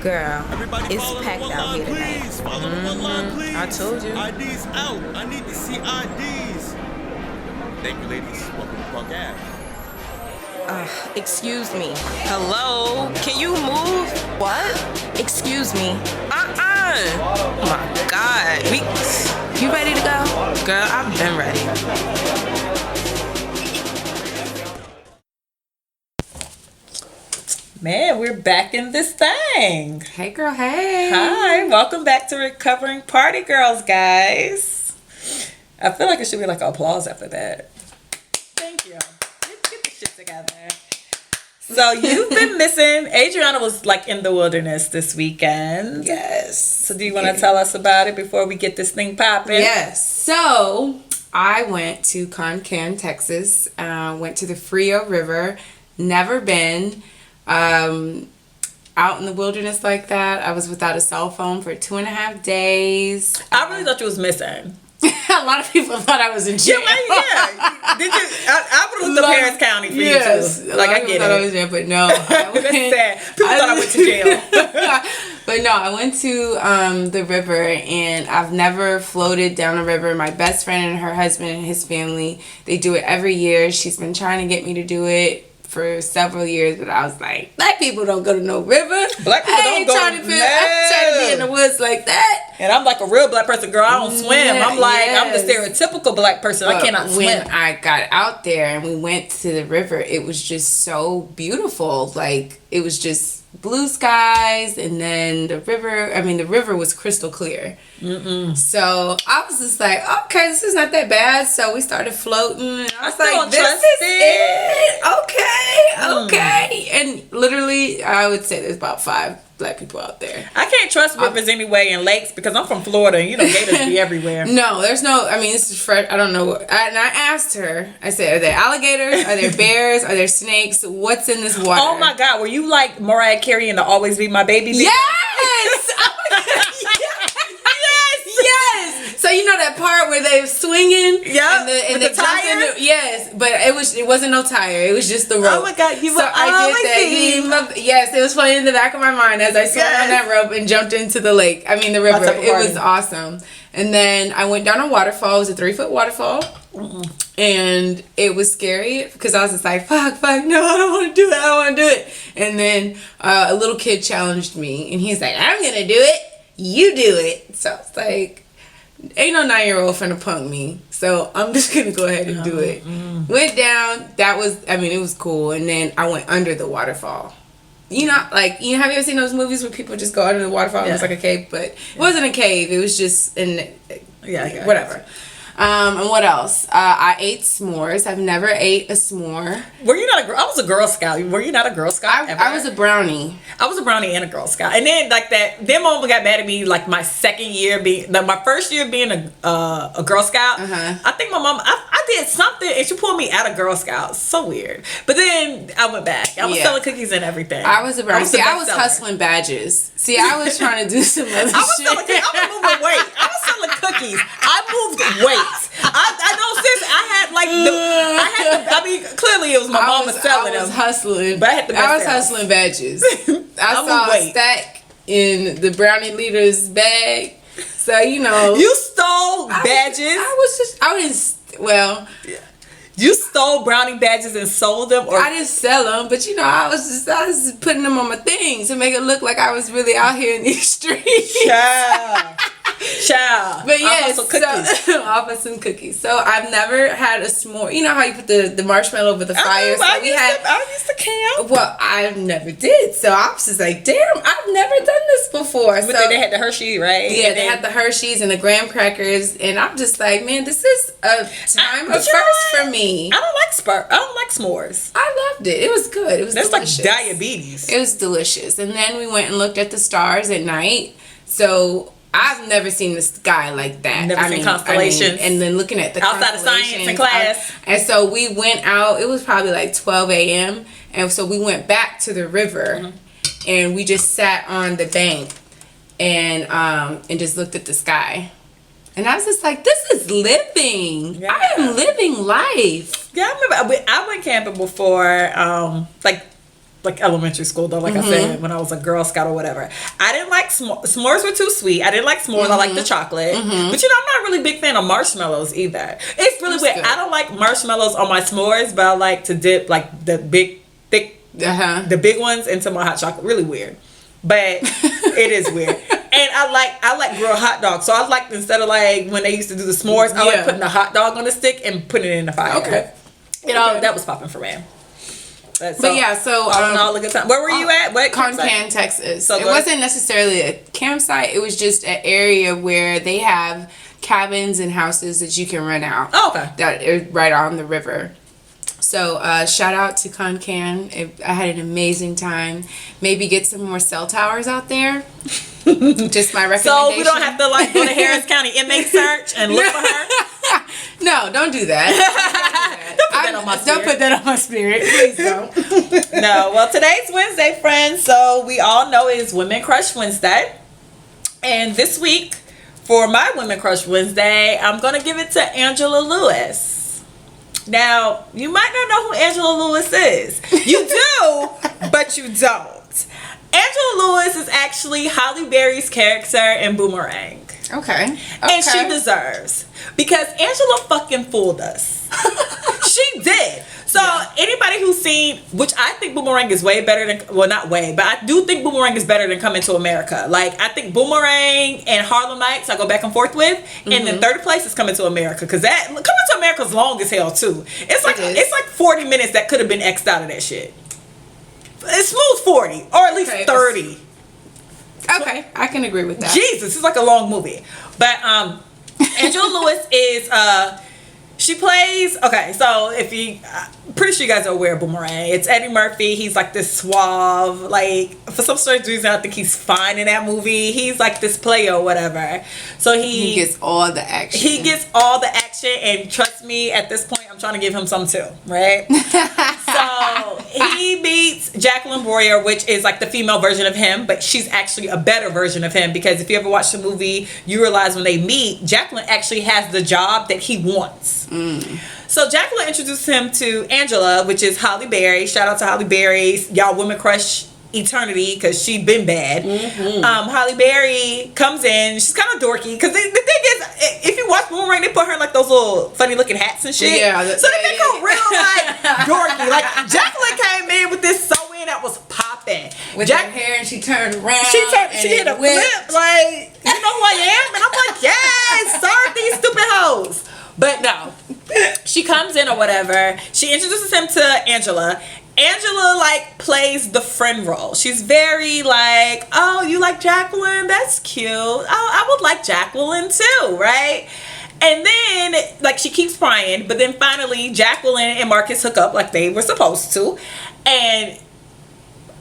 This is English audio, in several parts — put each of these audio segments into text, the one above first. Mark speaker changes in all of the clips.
Speaker 1: Girl,
Speaker 2: Everybody
Speaker 1: it's
Speaker 2: follow the
Speaker 1: packed
Speaker 2: one
Speaker 1: out
Speaker 2: line,
Speaker 1: here tonight.
Speaker 2: please. Follow the one line, please.
Speaker 1: I told you.
Speaker 2: IDs out. I need to see IDs. Thank you, ladies. Welcome to Park Ave.
Speaker 1: Excuse me. Hello? Can you move? What? Excuse me. Oh my God. You ready to go? Girl, I've been ready.
Speaker 3: Man, we're back in this thing.
Speaker 1: Hey, girl, hey.
Speaker 3: Hi, welcome back to Recovering Party Girls, guys. I feel like it should be like an applause after that. Thank you. Get the shit together. So you've been missing. Adrianna was like in the wilderness this weekend.
Speaker 1: Yes.
Speaker 3: So do you want to tell us about it before we get this thing popping?
Speaker 4: Yes. So I went to Concan, Texas. Went to the Frio River. Never been. Out in the wilderness like that. I was without a cell phone for 2.5 days.
Speaker 3: I really thought you was missing.
Speaker 4: A lot of people thought I was in jail.
Speaker 3: Yeah. Did you? I would have looked up Harris County for you too. Like, I get
Speaker 4: thought I
Speaker 3: it.
Speaker 4: was there, but no.
Speaker 3: That's sad. People thought I went to jail.
Speaker 4: But no, I went to the river, and I've never floated down a river. My best friend and her husband and his family, they do it every year. She's been trying to get me to do it for several years, but I was like, black people don't go to no river.
Speaker 3: Black people don't go
Speaker 4: I'm trying to be in the woods like that.
Speaker 3: And I'm like a real black person, girl. I don't swim. I'm like, I'm the
Speaker 4: Yes.
Speaker 3: stereotypical black person. I cannot swim.
Speaker 4: When I got out there and we went to the river, it was just so beautiful. Like, it was just blue skies, and then the river was crystal clear. So I was just like, okay, this is not that bad. So we started floating, and I was like, this is it. Okay. And literally, I would say there's about 5 black people out there.
Speaker 3: I can't trust rivers anyway and lakes because I'm from Florida and you know gators be everywhere.
Speaker 4: No, there's no, this is fresh. I don't know. And I asked her, I said, are there alligators? Are there bears? Are there snakes? What's in this water?
Speaker 3: Oh my God, were you like Mariah Carey in the Always Be My Baby?
Speaker 4: Yes! Oh my God. Yes! So you know that part where they were swinging?
Speaker 3: Yeah.
Speaker 4: And
Speaker 3: with the tire?
Speaker 4: Yes, but it wasn't no tire. It was just the rope.
Speaker 3: Oh my God, you
Speaker 4: so
Speaker 3: were
Speaker 4: I did that. Yes, it was playing in the back of my mind as I swung on that rope and jumped into the lake. The river. It was awesome. And then I went down a waterfall. It was a 3-foot waterfall. And it was scary because I was just like, fuck, no, I don't want to do it. And then a little kid challenged me, and he's like, I'm going to do it. You do it. So it's like, ain't no 9-year-old finna punk me. So I'm just going to go ahead and do it. Went down. That was, it was cool. And then I went under the waterfall. You know, have you ever seen those movies where people just go under the waterfall and it's like a cave? But it wasn't a cave. It was just whatever. And what else? I ate s'mores. I've never ate a s'more.
Speaker 3: Were you not I was a Girl Scout. Were you not a Girl Scout ever?
Speaker 4: I was a brownie.
Speaker 3: I was a brownie and a Girl Scout. And then then mom got mad at me like my second year my first year being a Girl Scout. I think my mom, I did something and she pulled me out of Girl Scouts. So weird. But then I went back. I was selling cookies and everything.
Speaker 4: I was a brownie. I was hustling badges. See, I was trying to do some other shit.
Speaker 3: I was moving weight. I was selling cookies. I moved weight. I know, sis. Clearly it was my mama selling them.
Speaker 4: I was hustling.
Speaker 3: But I had the best sales.
Speaker 4: Hustling badges. I saw a stack in the brownie leader's bag. So,
Speaker 3: You stole badges? You stole brownie badges and sold them? Or
Speaker 4: I didn't sell them, but I was just putting them on my thing to make it look like I was really out here in these streets. Child. But yes, off of some cookies. So I've never had a s'more. You know how you put the marshmallow over the fire?
Speaker 3: I used to camp.
Speaker 4: Well, I never did. So I was just like, damn, I've never done this before.
Speaker 3: But then they had the Hershey, right?
Speaker 4: Yeah, they had the Hershey's and the graham crackers, and I'm just like, man, this is a time of first for me.
Speaker 3: I don't like s'mores.
Speaker 4: I loved it. It was good. It was delicious.
Speaker 3: Like diabetes.
Speaker 4: It was delicious. And then we went and looked at the stars at night. So I've never seen the sky like that.
Speaker 3: Never seen constellations.
Speaker 4: And then looking at the
Speaker 3: outside of science in class.
Speaker 4: And so we went out. It was probably like 12 a.m. And so we went back to the river, and we just sat on the bank and just looked at the sky. And I was just like, this is living. Yeah. I am living life.
Speaker 3: Yeah, I remember I went camping before, like elementary school though, like I said, when I was a Girl Scout or whatever. I didn't like s'mores were too sweet. I didn't like s'mores. I like the chocolate. But I'm not really a big fan of marshmallows either. It's really weird. Good. I don't like marshmallows on my s'mores, but I like to dip like the big, thick, the big ones into my hot chocolate. Really weird. But it is weird. And I like grilled hot dogs. So I like, instead of like when they used to do the s'mores, I like putting the hot dog on the stick and putting it in the fire. Okay. That was popping for me. But yeah, so all a good time. Where were you at? What
Speaker 4: Concan, Texas. So it wasn't necessarily a campsite. It was just an area where they have cabins and houses that you can rent out.
Speaker 3: Oh, okay.
Speaker 4: That are right on the river. So shout out to Concan. I had an amazing time. Maybe get some more cell towers out there. Just my recommendation.
Speaker 3: So we don't have to like go to Harris County inmate search and look for her.
Speaker 4: No, don't do that. Don't put that on my spirit. Please don't.
Speaker 3: No. Well, today's Wednesday, friends. So we all know it's Women Crush Wednesday, and this week for my Women Crush Wednesday, I'm gonna give it to Angela Lewis. Now, you might not know who Angela Lewis is. You do, but you don't. Angela Lewis is actually Halle Berry's character in Boomerang.
Speaker 4: Okay.
Speaker 3: And she deserves. Because Angela fucking fooled us. She did. So anybody who's seen, which I think Boomerang is way better than, well, not way, but I do think Boomerang is better than Coming to America. Like, I think Boomerang and Harlem Nights I go back and forth with. And then third place is Coming to America. Because Coming to America is long as hell, too. It's like 40 minutes that could have been X'd out of that shit. It's smooth 40 or at least 30.
Speaker 4: Okay, I can agree with that.
Speaker 3: Jesus, it's like a long movie. But Angela Lewis is she plays, okay, so if you pretty sure you guys are aware of Boomerang. It's Eddie Murphy. He's like this suave, like, for some strange reason I think he's fine in that movie. He's like this player or whatever. So he
Speaker 4: gets all the action.
Speaker 3: He gets all the action, and trust me, at this point I'm trying to give him some too, right? So he meets Jacqueline Boyer, which is like the female version of him, but she's actually a better version of him, because if you ever watch the movie, you realize when they meet, Jacqueline actually has the job that he wants. So Jacqueline introduced him to Angela, which is Halle Berry. Shout out to Halle Berry, y'all Women Crush eternity, because she been bad. Halle Berry comes in. She's kind of dorky, because the thing is, if you watch Boomerang, they put her in like those little funny looking hats and shit. So they make her real like dorky. Like Jacqueline came in with this sew-in that was popping
Speaker 4: with her hair, and she turned around.
Speaker 3: She hit a flip, like, you know who I am? And I'm like, yes, serve these stupid hoes. But no, she comes in or whatever. She introduces him to Angela. Angela like plays the friend role. She's very like, oh, you like Jacqueline? That's cute. Oh, I would like Jacqueline too, right? And then like she keeps prying, but then finally Jacqueline and Marcus hook up like they were supposed to, and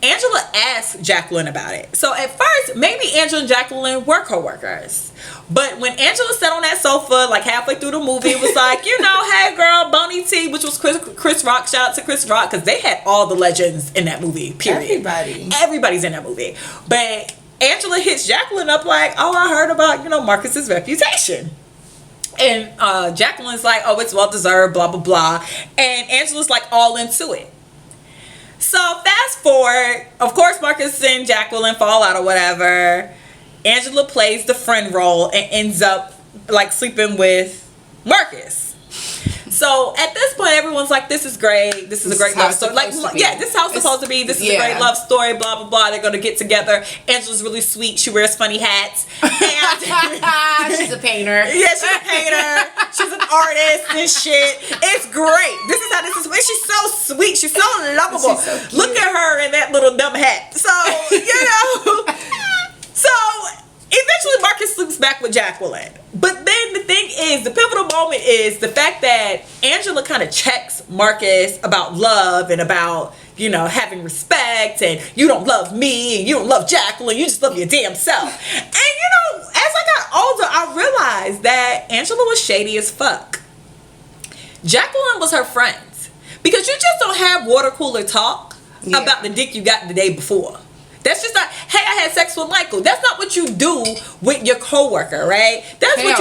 Speaker 3: Angela asked Jacqueline about it. So at first, maybe Angela and Jacqueline were co-workers. But when Angela sat on that sofa, like halfway through the movie, it was like, you know, hey girl, Boney T, which was Chris Rock. Shout out to Chris Rock, because they had all the legends in that movie, period. Everybody's in that movie. But Angela hits Jacqueline up like, oh, I heard about, you know, Marcus's reputation. And Jacqueline's like, oh, it's well-deserved, blah, blah, blah. And Angela's like all into it. So fast forward, of course Marcus and Jacqueline fall out or whatever. Angela plays the friend role and ends up like sleeping with Marcus. So at this point everyone's like, this is great. This is a great love story. Like, yeah, this is how it's supposed to be. This is a great love story, blah, blah, blah. They're going to get together. Angela's really sweet. She wears funny hats. And
Speaker 4: she's a painter.
Speaker 3: Yeah, she's a painter. She's an artist and shit. It's great. This is how this is. She's so sweet. She's so lovable. She's so cute. Look at her in that little dumb hat. So, you know. So eventually Marcus sleeps back with Jacqueline. But then the thing is, the pivotal moment is the fact that Angela kind of checks Marcus about love and about, you know, having respect, and you don't love me and you don't love Jacqueline, you just love your damn self. And you know, as I got older, I realized that Angela was shady as fuck. Jacqueline was her friend, because you just don't have water cooler talk about the dick you got the day before. That's just not, hey, I had sex with Michael. That's not what you do with your coworker, right? That's what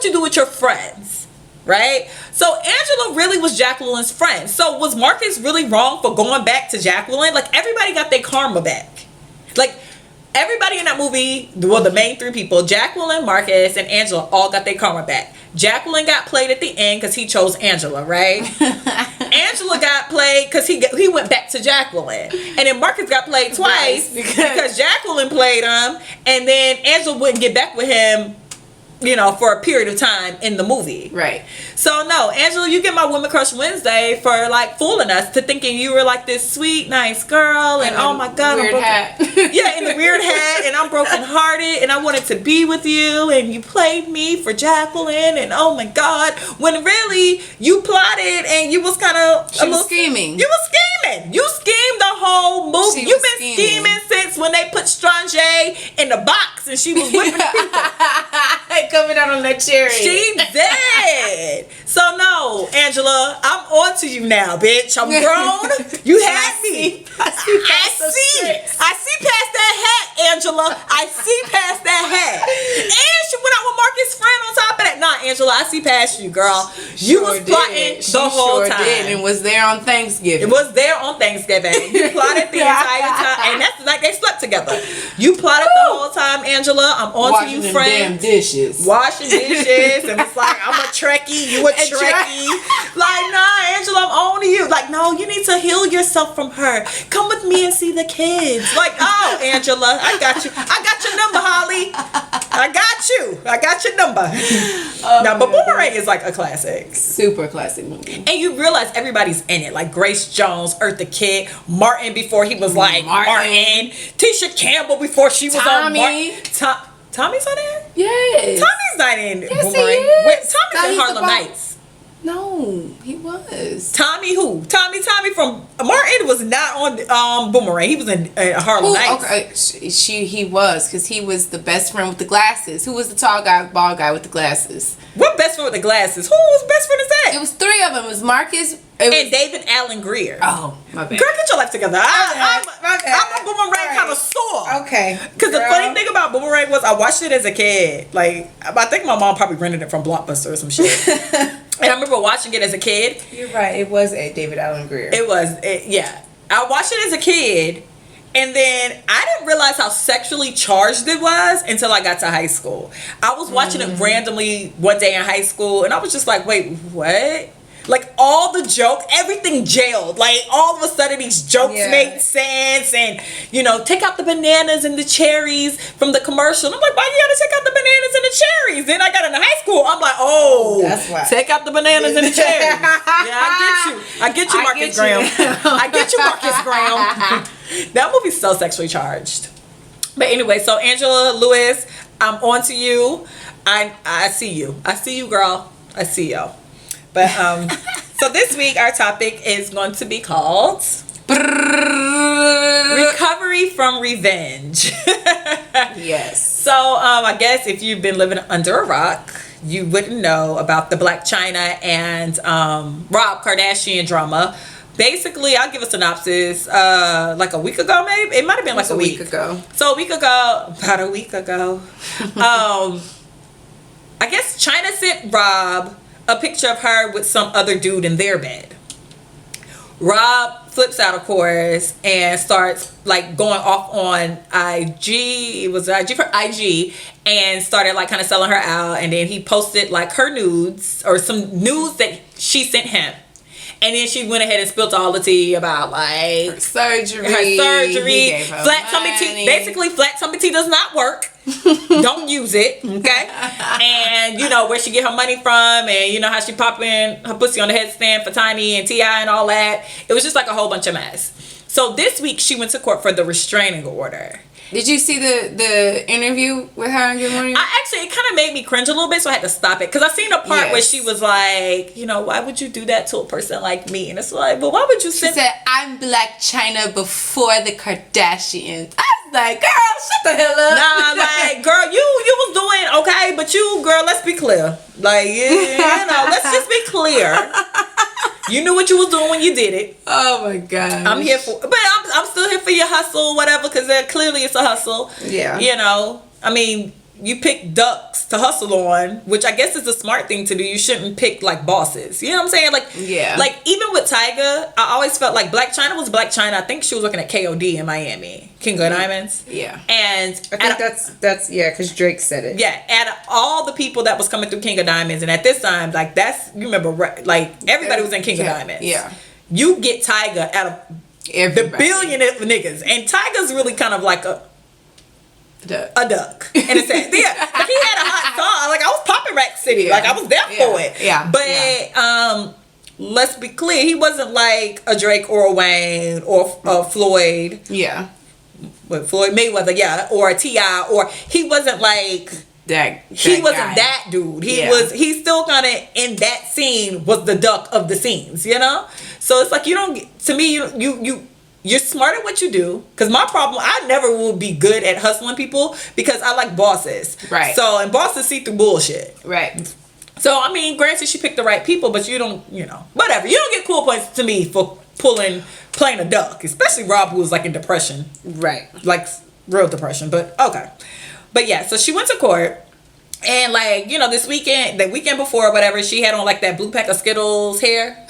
Speaker 3: you do with your friends. right? So Angela really was Jacqueline's friend. So was Marcus really wrong for going back to Jacqueline? Like, everybody got their karma back. Like, everybody in that movie, well, the main three people, Jacqueline, Marcus, and Angela, all got their karma back. Jacqueline got played at the end because he chose Angela, right? Angela got played because he went back to Jacqueline. And then Marcus got played twice because Jacqueline played him. And then Angela wouldn't get back with him, you know, for a period of time in the movie.
Speaker 4: Right.
Speaker 3: So no, Angela, you get my Women Crush Wednesday for like fooling us to thinking you were like this sweet, nice girl, and oh my god,
Speaker 4: weird hat.
Speaker 3: Yeah, in the weird hat, and I'm broken hearted, and I wanted to be with you, and you played me for Jacqueline, and oh my god, when really you plotted and you was kind of
Speaker 4: scheming.
Speaker 3: You was scheming. You schemed the whole movie. You've been scheming since when they put Strange in the box and she was whipping people.
Speaker 4: Coming out on that cherry.
Speaker 3: She did. So no, Angela, I'm on to you now, bitch. I'm grown. You had me. I see past that hat, Angela. I see past that hat. And she went out with Marcus' friend on top of that. Nah, Angela, I see past you, girl. You was plotting the whole time.
Speaker 4: Did, and was there on Thanksgiving.
Speaker 3: It was there on Thanksgiving. You plotted the entire time, and that's like they slept together. You plotted the whole time, Angela. I'm on to you, friend.
Speaker 4: Damn dishes.
Speaker 3: Washing dishes, and it's like, I'm a Trekkie, you a Trekkie. Like, nah, Angela, I'm on to you. Like, no, you need to heal yourself from her. Come with me and see the kids. Like, oh, Angela, I got you. I got your number, Holly. I got you. I got your number. Now, but Boomerang is like a classic.
Speaker 4: Super classic movie.
Speaker 3: And you realize everybody's in it. Like Grace Jones, Eartha Kitt, Martin before he was like Martin. Tisha Campbell before she was on Martin. Tommy's on there?
Speaker 4: Yes.
Speaker 3: Tommy's not in Boomerang.
Speaker 4: He is.
Speaker 3: Tommy's in Harlem Nights.
Speaker 4: No, he was.
Speaker 3: Tommy who? Tommy from Martin was not on Boomerang. He was in Harlem Nights.
Speaker 4: Okay, he was, because he was the best friend with the glasses. Who was the tall guy, bald guy with the glasses?
Speaker 3: What best friend with the glasses? Whose best friend is that?
Speaker 4: It was three of them. It was Marcus
Speaker 3: and David Allen Greer.
Speaker 4: Oh, my bad.
Speaker 3: Girl, get your life together. I'm a Boomerang kind of sore.
Speaker 4: Okay.
Speaker 3: Because the funny thing about Boomerang was I watched it as a kid. Like, I think my mom probably rented it from Blockbuster or some shit. And I remember watching it as a kid.
Speaker 4: You're right. It was a David Allen Greer.
Speaker 3: It was, yeah. I watched it as a kid. And then I didn't realize how sexually charged it was until I got to high school. I was watching it randomly one day in high school. And I was just like, wait, what? Like, all the joke, everything jailed. Like, all of a sudden, these jokes made sense. And, you know, take out the bananas and the cherries from the commercial. And I'm like, why you gotta take out the bananas and the cherries? Then I got into high school. I'm like, oh, that's why. Take out the bananas and the cherries. Yeah, I get you, Marcus Graham. I get you, Marcus Graham. That movie's so sexually charged. But anyway, so Angela Lewis, I'm on to you. I see you. I see you, girl. I see you. But so this week our topic is going to be called Recovery from Revenge.
Speaker 4: Yes.
Speaker 3: So I guess if you've been living under a rock, you wouldn't know about the Blac Chyna and Rob Kardashian drama. Basically, I'll give a synopsis. Like a week ago, maybe it might have been like a week
Speaker 4: ago.
Speaker 3: So about a week ago, I guess Chyna sent Rob a picture of her with some other dude in their bed. Rob flips out, of course, and starts like going off on IG. It was IG for IG, and started like kind of selling her out. And then he posted like her nudes or some nudes that she sent him. And then she went ahead and spilled all the tea about like
Speaker 4: her surgery.
Speaker 3: Flat tummy tea. Basically, flat tummy tea does not work. Don't use it, okay? And you know where she get her money from, and you know how she popping her pussy on the headstand for Tiny and T.I. and all that. It was just like a whole bunch of mess. So this week she went to court for the restraining order.
Speaker 4: Did you see the interview with her on Good Morning?
Speaker 3: It kind of made me cringe a little bit, so I had to stop it. Because I seen a part where she was like, you know, why would you do that to a person like me? And it's like, well, why would you
Speaker 4: She said, I'm Blac Chyna before the Kardashians. I was like, girl, shut the hell up.
Speaker 3: Nah, like, girl, you was doing okay, but you, girl, let's be clear. Like, you know, let's just be clear. You knew what you was doing when you did it.
Speaker 4: Oh my god.
Speaker 3: I'm here for, but I'm still here for your hustle, whatever, because clearly it's a hustle.
Speaker 4: Yeah.
Speaker 3: You know, I mean, you pick ducks to hustle on, which I guess is a smart thing to do. You shouldn't pick like bosses. You know what I'm saying? Like,
Speaker 4: yeah.
Speaker 3: Like even with Tyga, I always felt like Blac Chyna was Blac Chyna. I think she was working at KOD in Miami, King of Diamonds.
Speaker 4: Yeah.
Speaker 3: And
Speaker 4: I think that's yeah, because Drake said it.
Speaker 3: Yeah, out of all the people that was coming through King of Diamonds, and at this time, like you remember, like everybody was in King of Diamonds.
Speaker 4: Yeah.
Speaker 3: You get Tyga out of
Speaker 4: everybody.
Speaker 3: the billion of niggas, and Tyga's really kind of like a duck in a sense. Yeah, like he had a hot song. Like I was popping Rack City. Yeah. Like I was there for it.
Speaker 4: Yeah.
Speaker 3: But let's be clear, he wasn't like a Drake or a Wayne or a Floyd.
Speaker 4: Yeah.
Speaker 3: With Floyd Mayweather, yeah, or a T.I., or he wasn't like he wasn't
Speaker 4: guy.
Speaker 3: that dude. He's still kind of in that scene was the duck of the scenes, you know. So it's like you don't. To me, you're smart at what you do. Because my problem, I never will be good at hustling people because I like bosses.
Speaker 4: Right.
Speaker 3: So and bosses see through bullshit.
Speaker 4: Right.
Speaker 3: So I mean, granted, she picked the right people, but you don't, whatever. You don't get cool points to me for playing a duck, especially Rob, who was like in depression.
Speaker 4: Right.
Speaker 3: Like real depression. But okay. But yeah, so she went to court. And like, the weekend before or whatever, she had on like that blue pack of Skittles hair.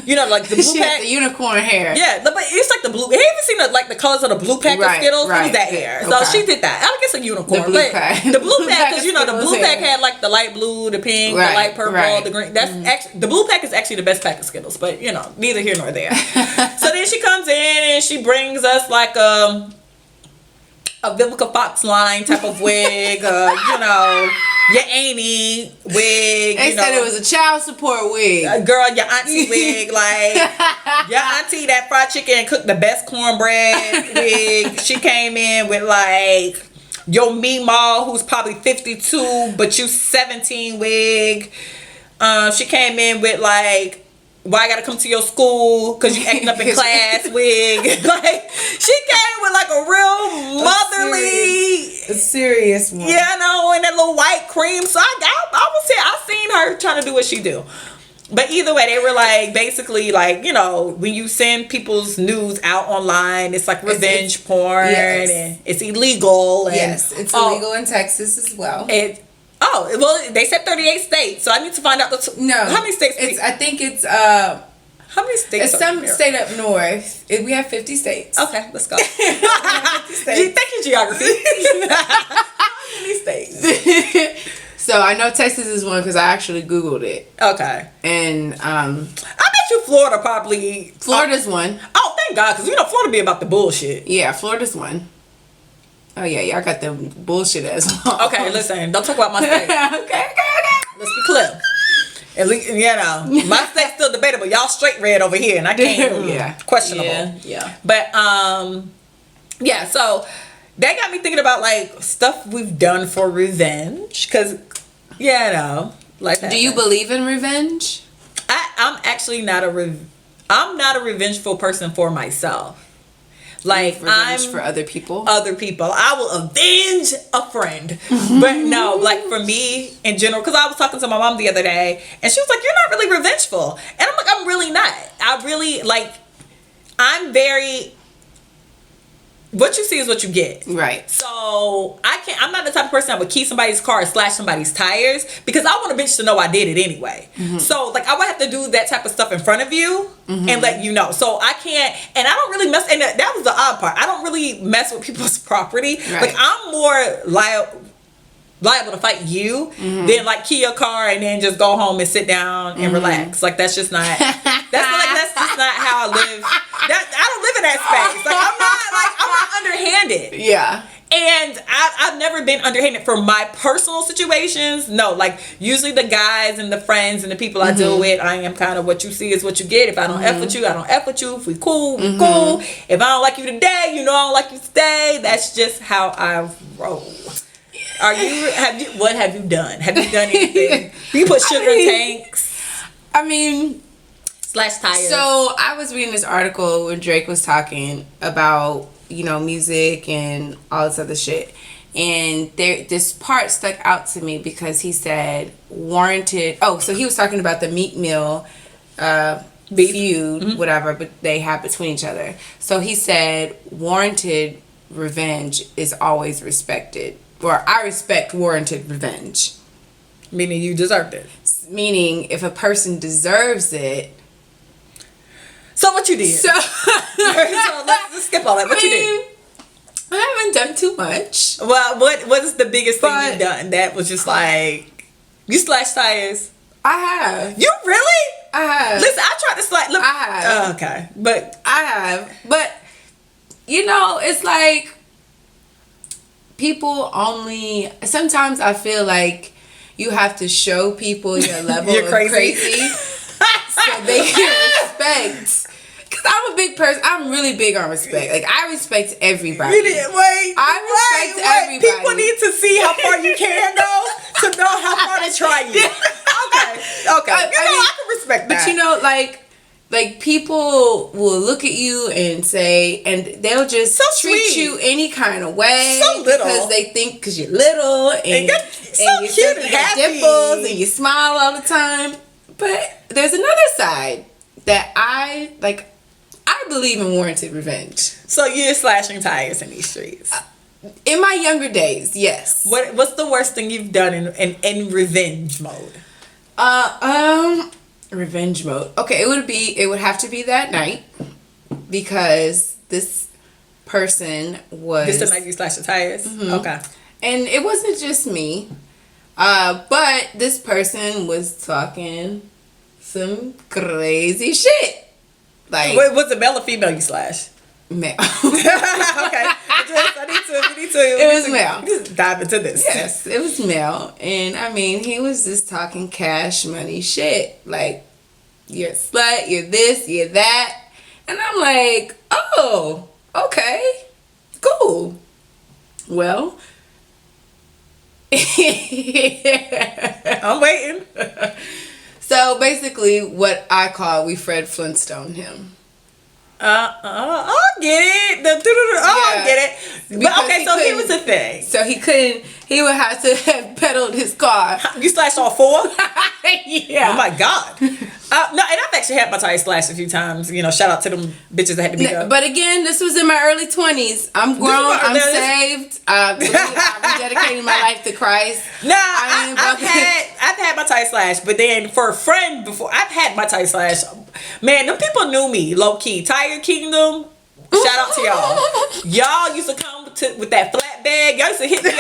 Speaker 3: Like the blue
Speaker 4: she
Speaker 3: pack.
Speaker 4: Had the unicorn hair.
Speaker 3: Yeah, but it's like the blue. Have you ever seen the colors of the blue pack of Skittles? It was that hair. So she did that. I think it's a unicorn.
Speaker 4: The blue pack.
Speaker 3: The blue pack, because the blue pack had like the light blue, the pink, the light purple, the green. That's actually the blue pack is actually the best pack of Skittles. But neither here nor there. So then she comes in and she brings us like a Vivica Fox line type of wig, your Amy wig.
Speaker 4: They said it was a child support wig.
Speaker 3: Girl, your auntie wig, like your auntie that fried chicken and cooked the best cornbread wig. She came in with like your Meemaw, who's probably 52, but you 17 wig. She came in with like, why I gotta come to your school because you acting up in class wig. Like she came with like a real motherly,
Speaker 4: a serious one.
Speaker 3: Yeah, and that little white cream. So I seen her trying to do what she do. But either way, they were like basically like when you send people's nudes out online, it's like revenge porn, and it's illegal. And,
Speaker 4: yes, it's illegal in Texas as well.
Speaker 3: Well, they said 38 states, so I need to find out how many states.
Speaker 4: I think it's
Speaker 3: how many states?
Speaker 4: It's some state up north. We have 50 states.
Speaker 3: Okay, let's go. 50 states. Thank you, geography. How many states?
Speaker 4: So I know Texas is one because I actually Googled it.
Speaker 3: Okay.
Speaker 4: And
Speaker 3: I bet you Florida probably.
Speaker 4: Florida's one.
Speaker 3: Oh, thank God, because Florida be about the bullshit.
Speaker 4: Yeah, Florida's one. Oh yeah, y'all got the bullshit as well.
Speaker 3: Okay, listen, don't talk about my state. okay. Let's be clear. At least my state's still debatable. Y'all straight red over here, and I can't. Questionable. Yeah. But so that got me thinking about like stuff we've done for revenge, because like.
Speaker 4: Do you believe in revenge?
Speaker 3: I'm actually not I'm not a revengeful person for myself. Like
Speaker 4: revenge for other people.
Speaker 3: I will avenge a friend. But no, like for me in general, because I was talking to my mom the other day and she was like, "You're not really revengeful." And I'm like, "I'm really not. I really I'm very, what you see is what you get."
Speaker 4: Right.
Speaker 3: So I'm not the type of person that would key somebody's car or slash somebody's tires, because I want a bitch to know I did it anyway. Mm-hmm. So like I would have to do that type of stuff in front of you and let you know. So I can't, and I don't really mess, and that was the odd part. I don't really mess with people's property. Right. Like I'm more liable to fight you than like key your car and then just go home and sit down and relax. Like that's just not that's just not how I live. I don't live in that space. Like I'm not underhanded.
Speaker 4: Yeah.
Speaker 3: And I've never been underhanded for my personal situations. No, like usually the guys and the friends and the people I deal with, I am kind of what you see is what you get. If I don't F with you, I don't F with you. If we cool, we cool. If I don't like you today, I don't like you today. That's just how I roll. What have you done? Have you done anything? Do you put sugar in tanks?
Speaker 4: Slash tires. So I was reading this article where Drake was talking about, music and all this other shit. And this part stuck out to me because he said warranted. Oh, so he was talking about the Meek Mill feud, whatever, but they have between each other. So he said warranted revenge is always respected or I respect warranted revenge.
Speaker 3: Meaning you deserved it.
Speaker 4: Meaning if a person deserves it.
Speaker 3: So what you did? So let's skip all that. What you did?
Speaker 4: I haven't done too much.
Speaker 3: Well, what is the biggest thing you've done that was just like, you slashed tires?
Speaker 4: I have.
Speaker 3: You really?
Speaker 4: I have.
Speaker 3: Listen, I tried to slash. Look,
Speaker 4: I have.
Speaker 3: Okay, but
Speaker 4: I have. But, it's like people only, sometimes I feel like you have to show people your level
Speaker 3: You're
Speaker 4: of
Speaker 3: crazy.
Speaker 4: so they can respect. Because I'm a big person. I'm really big on respect. Like, I respect everybody. I respect everybody.
Speaker 3: People need to see how far you can go to know how far to try you. Okay. I can respect that.
Speaker 4: But like people will look at you and say, and they'll just treat you any kind of way.
Speaker 3: So little.
Speaker 4: Because they think, because you're little and you're
Speaker 3: cute and
Speaker 4: got dimples and you smile all the time. But there's another side that I believe in warranted revenge.
Speaker 3: So you're slashing tires in these streets?
Speaker 4: In my younger days, yes.
Speaker 3: What's the worst thing you've done in revenge mode?
Speaker 4: Revenge mode. Okay, it would have to be that night because this person was.
Speaker 3: This the night you slashed the tires? Mm-hmm. Okay.
Speaker 4: And it wasn't just me, but this person was talking some crazy shit. Like,
Speaker 3: was it male or female you slashed?
Speaker 4: Male.
Speaker 3: Okay. We need to.
Speaker 4: It was male.
Speaker 3: Just dive into this.
Speaker 4: Yes, it was male. And I mean, he was just talking cash money shit. Like, you're a slut, you're this, you're that. And I'm like, oh, okay, cool. Well,
Speaker 3: I'm waiting.
Speaker 4: So basically, what I call, we Fred Flintstone him.
Speaker 3: I get it. I get it. But okay, so here was the thing.
Speaker 4: So he would have to have pedaled his car.
Speaker 3: You slashed all four?
Speaker 4: Yeah.
Speaker 3: Oh my God. No, and I've actually had my tires slashed a few times. Shout out to them bitches that had to be there.
Speaker 4: But again, this was in my early 20s. I'm grown. I'm saved. I'm rededicating my life to Christ.
Speaker 3: Nah, I've had my tires slashed, but then for a friend before, I've had my tires slashed. Man, them people knew me, low key. Tire Kingdom. Shout out to y'all. Y'all used to come with that flat bag. Y'all used to hit me up.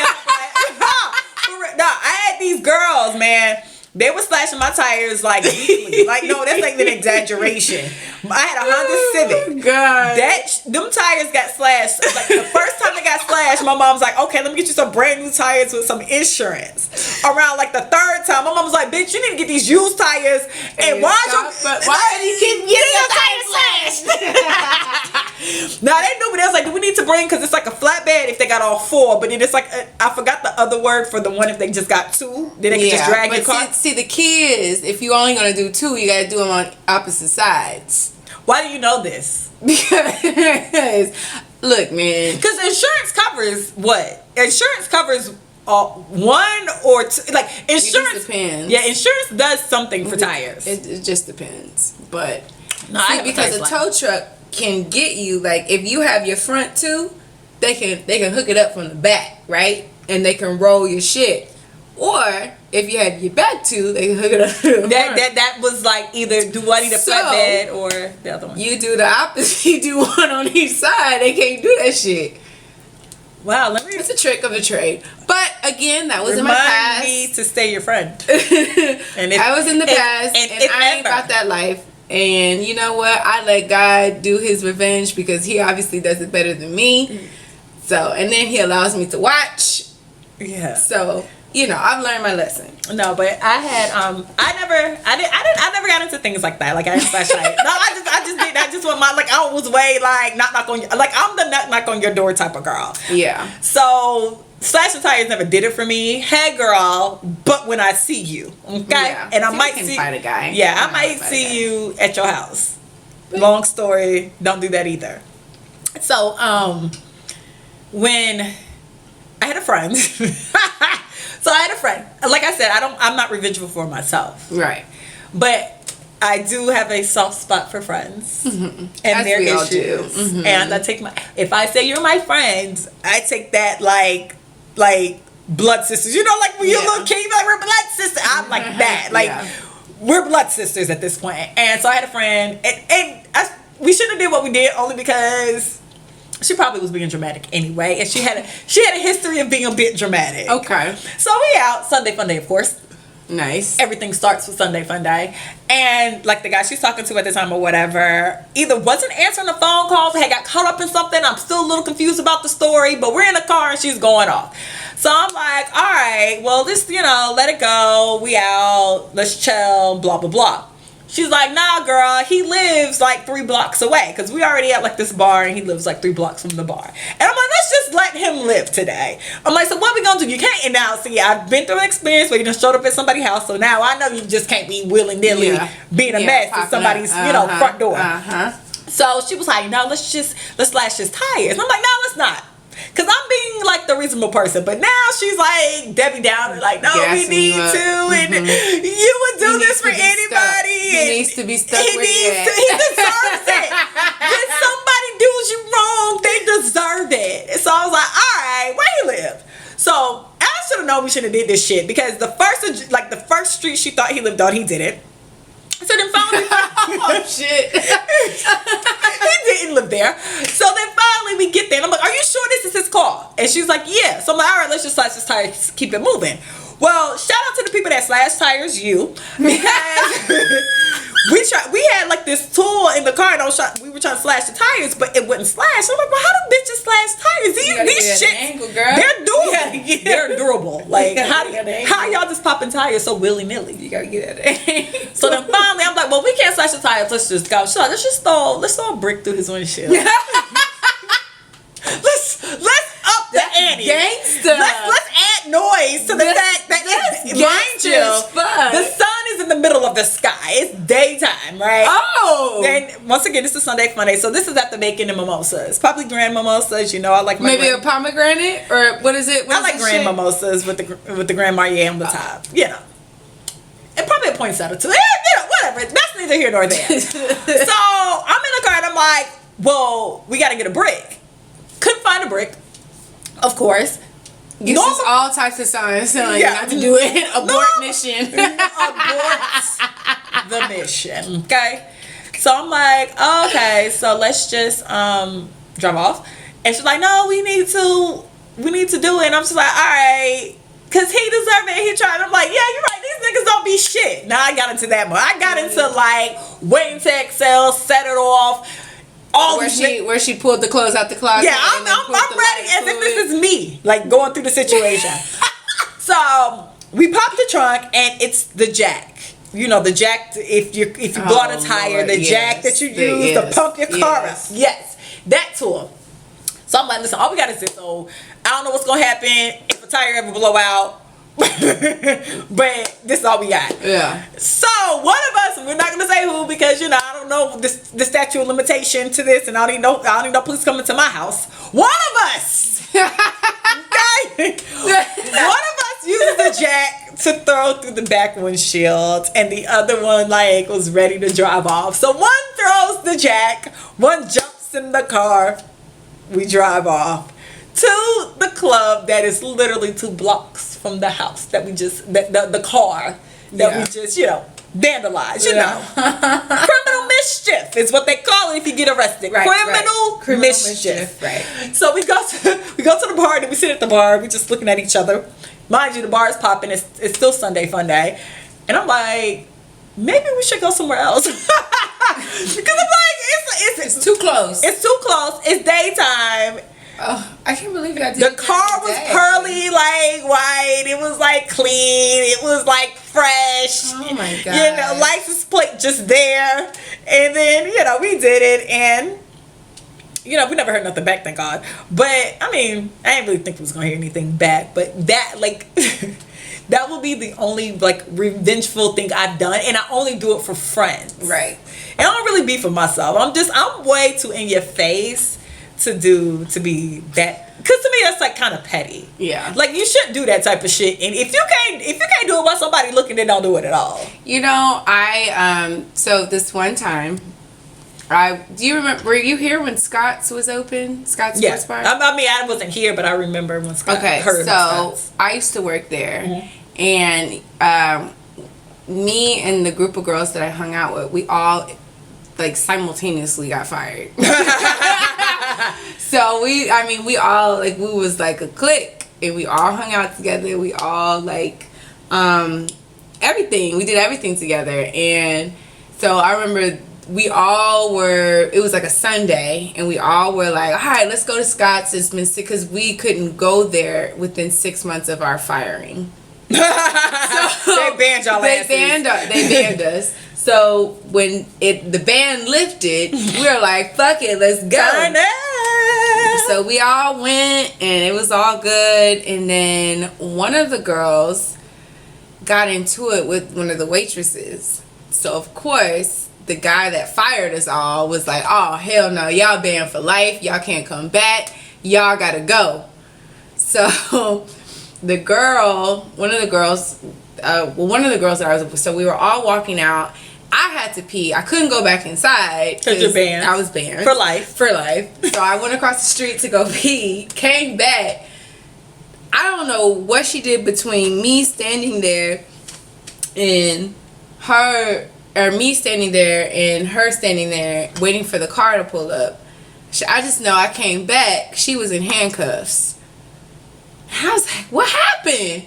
Speaker 3: No, I had these girls, man. They were slashing my tires like weekly. Like, no, that's like an exaggeration. I had a Honda Civic.
Speaker 4: God.
Speaker 3: Them tires got slashed. Like, the first time they got slashed, my mom was like, okay, let me get you some brand new tires with some insurance. Around like the third time, my mom was like, bitch, you need to get these used tires. And why do you keep getting your tires slashed? Now, they knew, but they was like, do we need to bring, because it's like a flatbed if they got all four, but then it's like, I forgot the other word for the one if they just got two. Then they can just drag your car.
Speaker 4: See, the key is, if you only going to do two, you got to do them on opposite sides.
Speaker 3: Why do you know this?
Speaker 4: Because, look, man.
Speaker 3: Because insurance covers what? Insurance covers one or two. Like, insurance.
Speaker 4: It depends.
Speaker 3: Yeah, insurance does something for tires.
Speaker 4: It just depends. But,
Speaker 3: no,
Speaker 4: because a tow truck can get you, like, if you have your front two, they can hook it up from the back, right? And they can roll your shit. Or if you had your back two, they can hook it up.
Speaker 3: That was like either do I need a flatbed or the other one.
Speaker 4: You do the opposite. You do one on each side. They can't do that shit.
Speaker 3: Wow,
Speaker 4: it's a trick of the trade. But again, that was in my past.
Speaker 3: Remind me to stay your friend.
Speaker 4: I was in the past, and I ain't about that life. And you know what? I let God do His revenge because He obviously does it better than me. So, and then He allows me to watch.
Speaker 3: Yeah.
Speaker 4: So. I've learned my lesson.
Speaker 3: No, but I had I never got into things like that. Like, I didn't slash tires. No, I just want I was way like knock on your, like, I'm the knock on your door type of girl.
Speaker 4: Yeah.
Speaker 3: So slashing tires never did it for me. Hey girl, but when I see you, okay,
Speaker 4: yeah.
Speaker 3: And I might see
Speaker 4: fight a guy.
Speaker 3: Yeah, I might see you at your house. But, long story, don't do that either. So when I had a friend. So I had a friend. Like I said, I'm not revengeful for myself.
Speaker 4: Right.
Speaker 3: But I do have a soft spot for friends. Mm-hmm. And their issues. Mm-hmm. And I take if I say you're my friend, I take that like blood sisters. You know, like when you're a little kid, you're like, we're blood sisters. I'm like that. Like, we're blood sisters at this point. And so I had a friend, and we shouldn't have did what we did only because she probably was being dramatic anyway, and she had a history of being a bit dramatic.
Speaker 4: Okay.
Speaker 3: So we out Sunday fun day, of course.
Speaker 4: Nice.
Speaker 3: Everything starts with Sunday fun day, and like the guy she's talking to at the time or whatever, either wasn't answering the phone calls, had got caught up in something. I'm still a little confused about the story, but we're in the car and she's going off. So I'm like, all right, well, this, let it go. We out. Let's chill. Blah blah blah. She's like, nah, girl, he lives like 3 blocks away, because we already at like this bar and he lives like 3 blocks from the bar. And I'm like, let's just let him live today. I'm like, so what we gonna do? You can't, and now, see, I've been through an experience where you just showed up at somebody's house, so now I know you just can't be willy-nilly being a mess at somebody's, front door. So she was like, no, let's slash his tires. And I'm like, no, let's not. Because I'm being like the reasonable person, but now she's like Debbie Downer, like, no, we need to, and you would do this for anybody.
Speaker 4: He needs to be stuck where
Speaker 3: he deserves it. When somebody does you wrong, they deserve it. So I was like, all right, where he live? So I should have known we should have did this shit, because the first street she thought he lived on, he didn't. So then finally,
Speaker 4: oh shit,
Speaker 3: he didn't live there. So then finally we get there, and I'm like, are you sure this is his car? And she's like, yeah. So I'm like, all right, let's just slash his tires, keep it moving. Well, shout out to the people that slash tires, because we had like this tool in the car, and we were trying to slash the tires, but it wouldn't slash. So I'm like, well, how do bitches slash tires? These shit, they're durable. They're durable. Like, how y'all just popping tires so willy nilly? You gotta get it. So then finally, I'm like, well, we can't slash the tires. Let's just go. So let's throw a brick through his windshield. Let's up the ante.
Speaker 4: Gangsta.
Speaker 3: Let's add noise to the fact that, mind you, the sun is in the middle of the sky. It's daytime, right?
Speaker 4: Oh.
Speaker 3: Then once again, this is Sunday fun day, so this is after making the mimosas. Probably grand mimosas. I like my
Speaker 4: maybe a pomegranate, or what is it?
Speaker 3: I like grand mimosas with the Grand Marnier on the top. And probably a poinsettia too. Whatever. That's neither here nor there. So I'm in the car and I'm like, well, we got to get a brick. Couldn't find a brick, of course.
Speaker 4: This is all types of signs telling you not to do it. Abort mission.
Speaker 3: Abort the mission. Okay. So I'm like, okay, so let's just drive off. And she's like, no, we need to do it. And I'm just like, all right, because he deserved it. He tried. I'm like, yeah, you're right. These niggas don't be shit. Now I got into that more. I got into like waiting to excel, set it off.
Speaker 4: Where she pulled the clothes out the closet.
Speaker 3: Yeah, I'm ready as if this is me, like going through the situation. So we pop the trunk, and it's the jack. The jack. If you blow out a tire, the jack that you use to pump your car up. Yes, that tool. So I'm like, listen, all we got is this. So I don't know what's gonna happen if a tire ever blow out. But this is all we got.
Speaker 4: Yeah. So
Speaker 3: one of us, we're not gonna say who, because I don't know the statute of limitation to this, and I don't even know police coming to my house. One of us, okay, one of us uses the jack to throw through the back windshield, and the other one was ready to drive off. So one throws the jack, one jumps in the car, we drive off to the club that is literally 2 blocks from the house that we just the car that we just vandalized. Criminal mischief is what they call it if you get arrested. Right, criminal mischief. Right. So we go to the bar, and we sit at the bar. We just looking at each other. Mind you, the bar is popping. It's still Sunday fun day, and I'm like, maybe we should go somewhere else. Because I'm like,
Speaker 4: it's too close.
Speaker 3: It's too close. It's daytime.
Speaker 4: Oh, I can't believe that.
Speaker 3: The car was pearly, white. It was clean. It was fresh.
Speaker 4: Oh my god.
Speaker 3: License plate just there. And then we did it, and we never heard nothing back, thank God. But I mean, I didn't really think we was gonna hear anything back. But that that will be the only revengeful thing I've done, and I only do it for friends.
Speaker 4: Right.
Speaker 3: And I don't really be for myself. I'm way too in your face to be that, because to me that's kind of petty.
Speaker 4: Yeah.
Speaker 3: You shouldn't do that type of shit, and if you can't do it while somebody looking, then don't do it at all.
Speaker 4: I so this one time Do you remember? Were you here when Scott's was open? Scott's Sports Bar.
Speaker 3: I mean, I wasn't here, but I remember when Scott.
Speaker 4: Okay, so I used to work there, and me and the group of girls that I hung out with, we all like simultaneously got fired. So we all like, we was like a clique, and we all hung out together. We all like everything. We did everything together, and so I remember we all were. It was like a Sunday, and we all were like, "All right, let's go to Scott's." It's been because we couldn't go there within 6 months of our firing. So
Speaker 3: they banned y'all.
Speaker 4: They banned us. So when the ban lifted, we were like, "Fuck it, let's go." So we all went, and it was all good. And then one of the girls got into it with one of the waitresses. So of course, the guy that fired us all was like, "Oh hell no, y'all banned for life. Y'all can't come back. Y'all gotta go." So the girl, one of the girls that I was with, so we were all walking out. I had to pee. I couldn't go back inside
Speaker 3: because you're banned.
Speaker 4: I was banned
Speaker 3: for life.
Speaker 4: So I went across the street to go pee. Came back. I don't know what she did between me standing there and her, or me standing there and her standing there waiting for the car to pull up. I just know I came back. She was in handcuffs. I was like, "What happened?"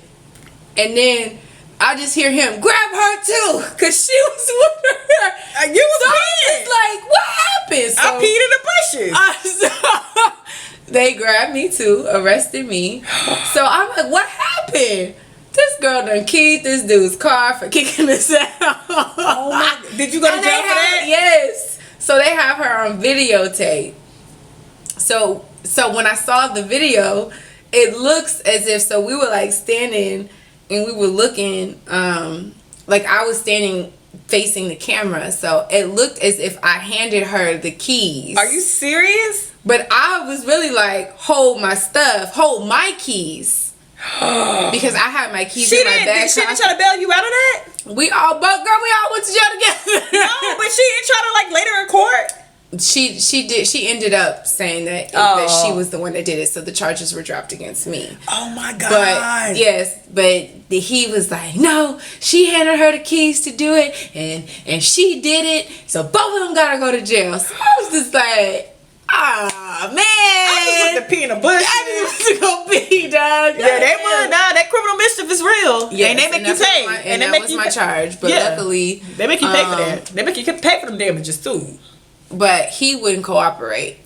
Speaker 4: And then I just hear him grab her too, cause she was with her.
Speaker 3: You was
Speaker 4: so
Speaker 3: peeing.
Speaker 4: Like, what happened? So
Speaker 3: I peed in the bushes.
Speaker 4: They grabbed me too, arrested me. So I'm like, what happened? This girl done keyed this dude's car for kicking us out.
Speaker 3: Oh my! Did you go to jail for that?
Speaker 4: Yes. So they have her on videotape. So when I saw the video, it looks as if, so we were like standing and we were looking, like I was standing facing the camera. So it looked as if I handed her the keys.
Speaker 3: Are you serious?
Speaker 4: But I was really like, hold my stuff, hold my keys. Because I had my keys in my bag.
Speaker 3: She didn't try to bail you out of that?
Speaker 4: We all went to jail together.
Speaker 3: No, but she didn't try to like later in court?
Speaker 4: She did. She ended up saying that she was the one that did it, so the charges were dropped against me.
Speaker 3: Oh my god!
Speaker 4: But yes, he was like, no, she handed her the keys to do it, and she did it, so both of them gotta go to jail. So I was just like, ah man,
Speaker 3: I just went to pee in a bush.
Speaker 4: I just went to go pee, dog.
Speaker 3: Yeah, they were. Nah, that criminal mischief is real.
Speaker 4: Yes,
Speaker 3: and they make you pay.
Speaker 4: And that was my charge. But luckily,
Speaker 3: they make you pay for that. They make you pay for them damages too.
Speaker 4: But he wouldn't cooperate.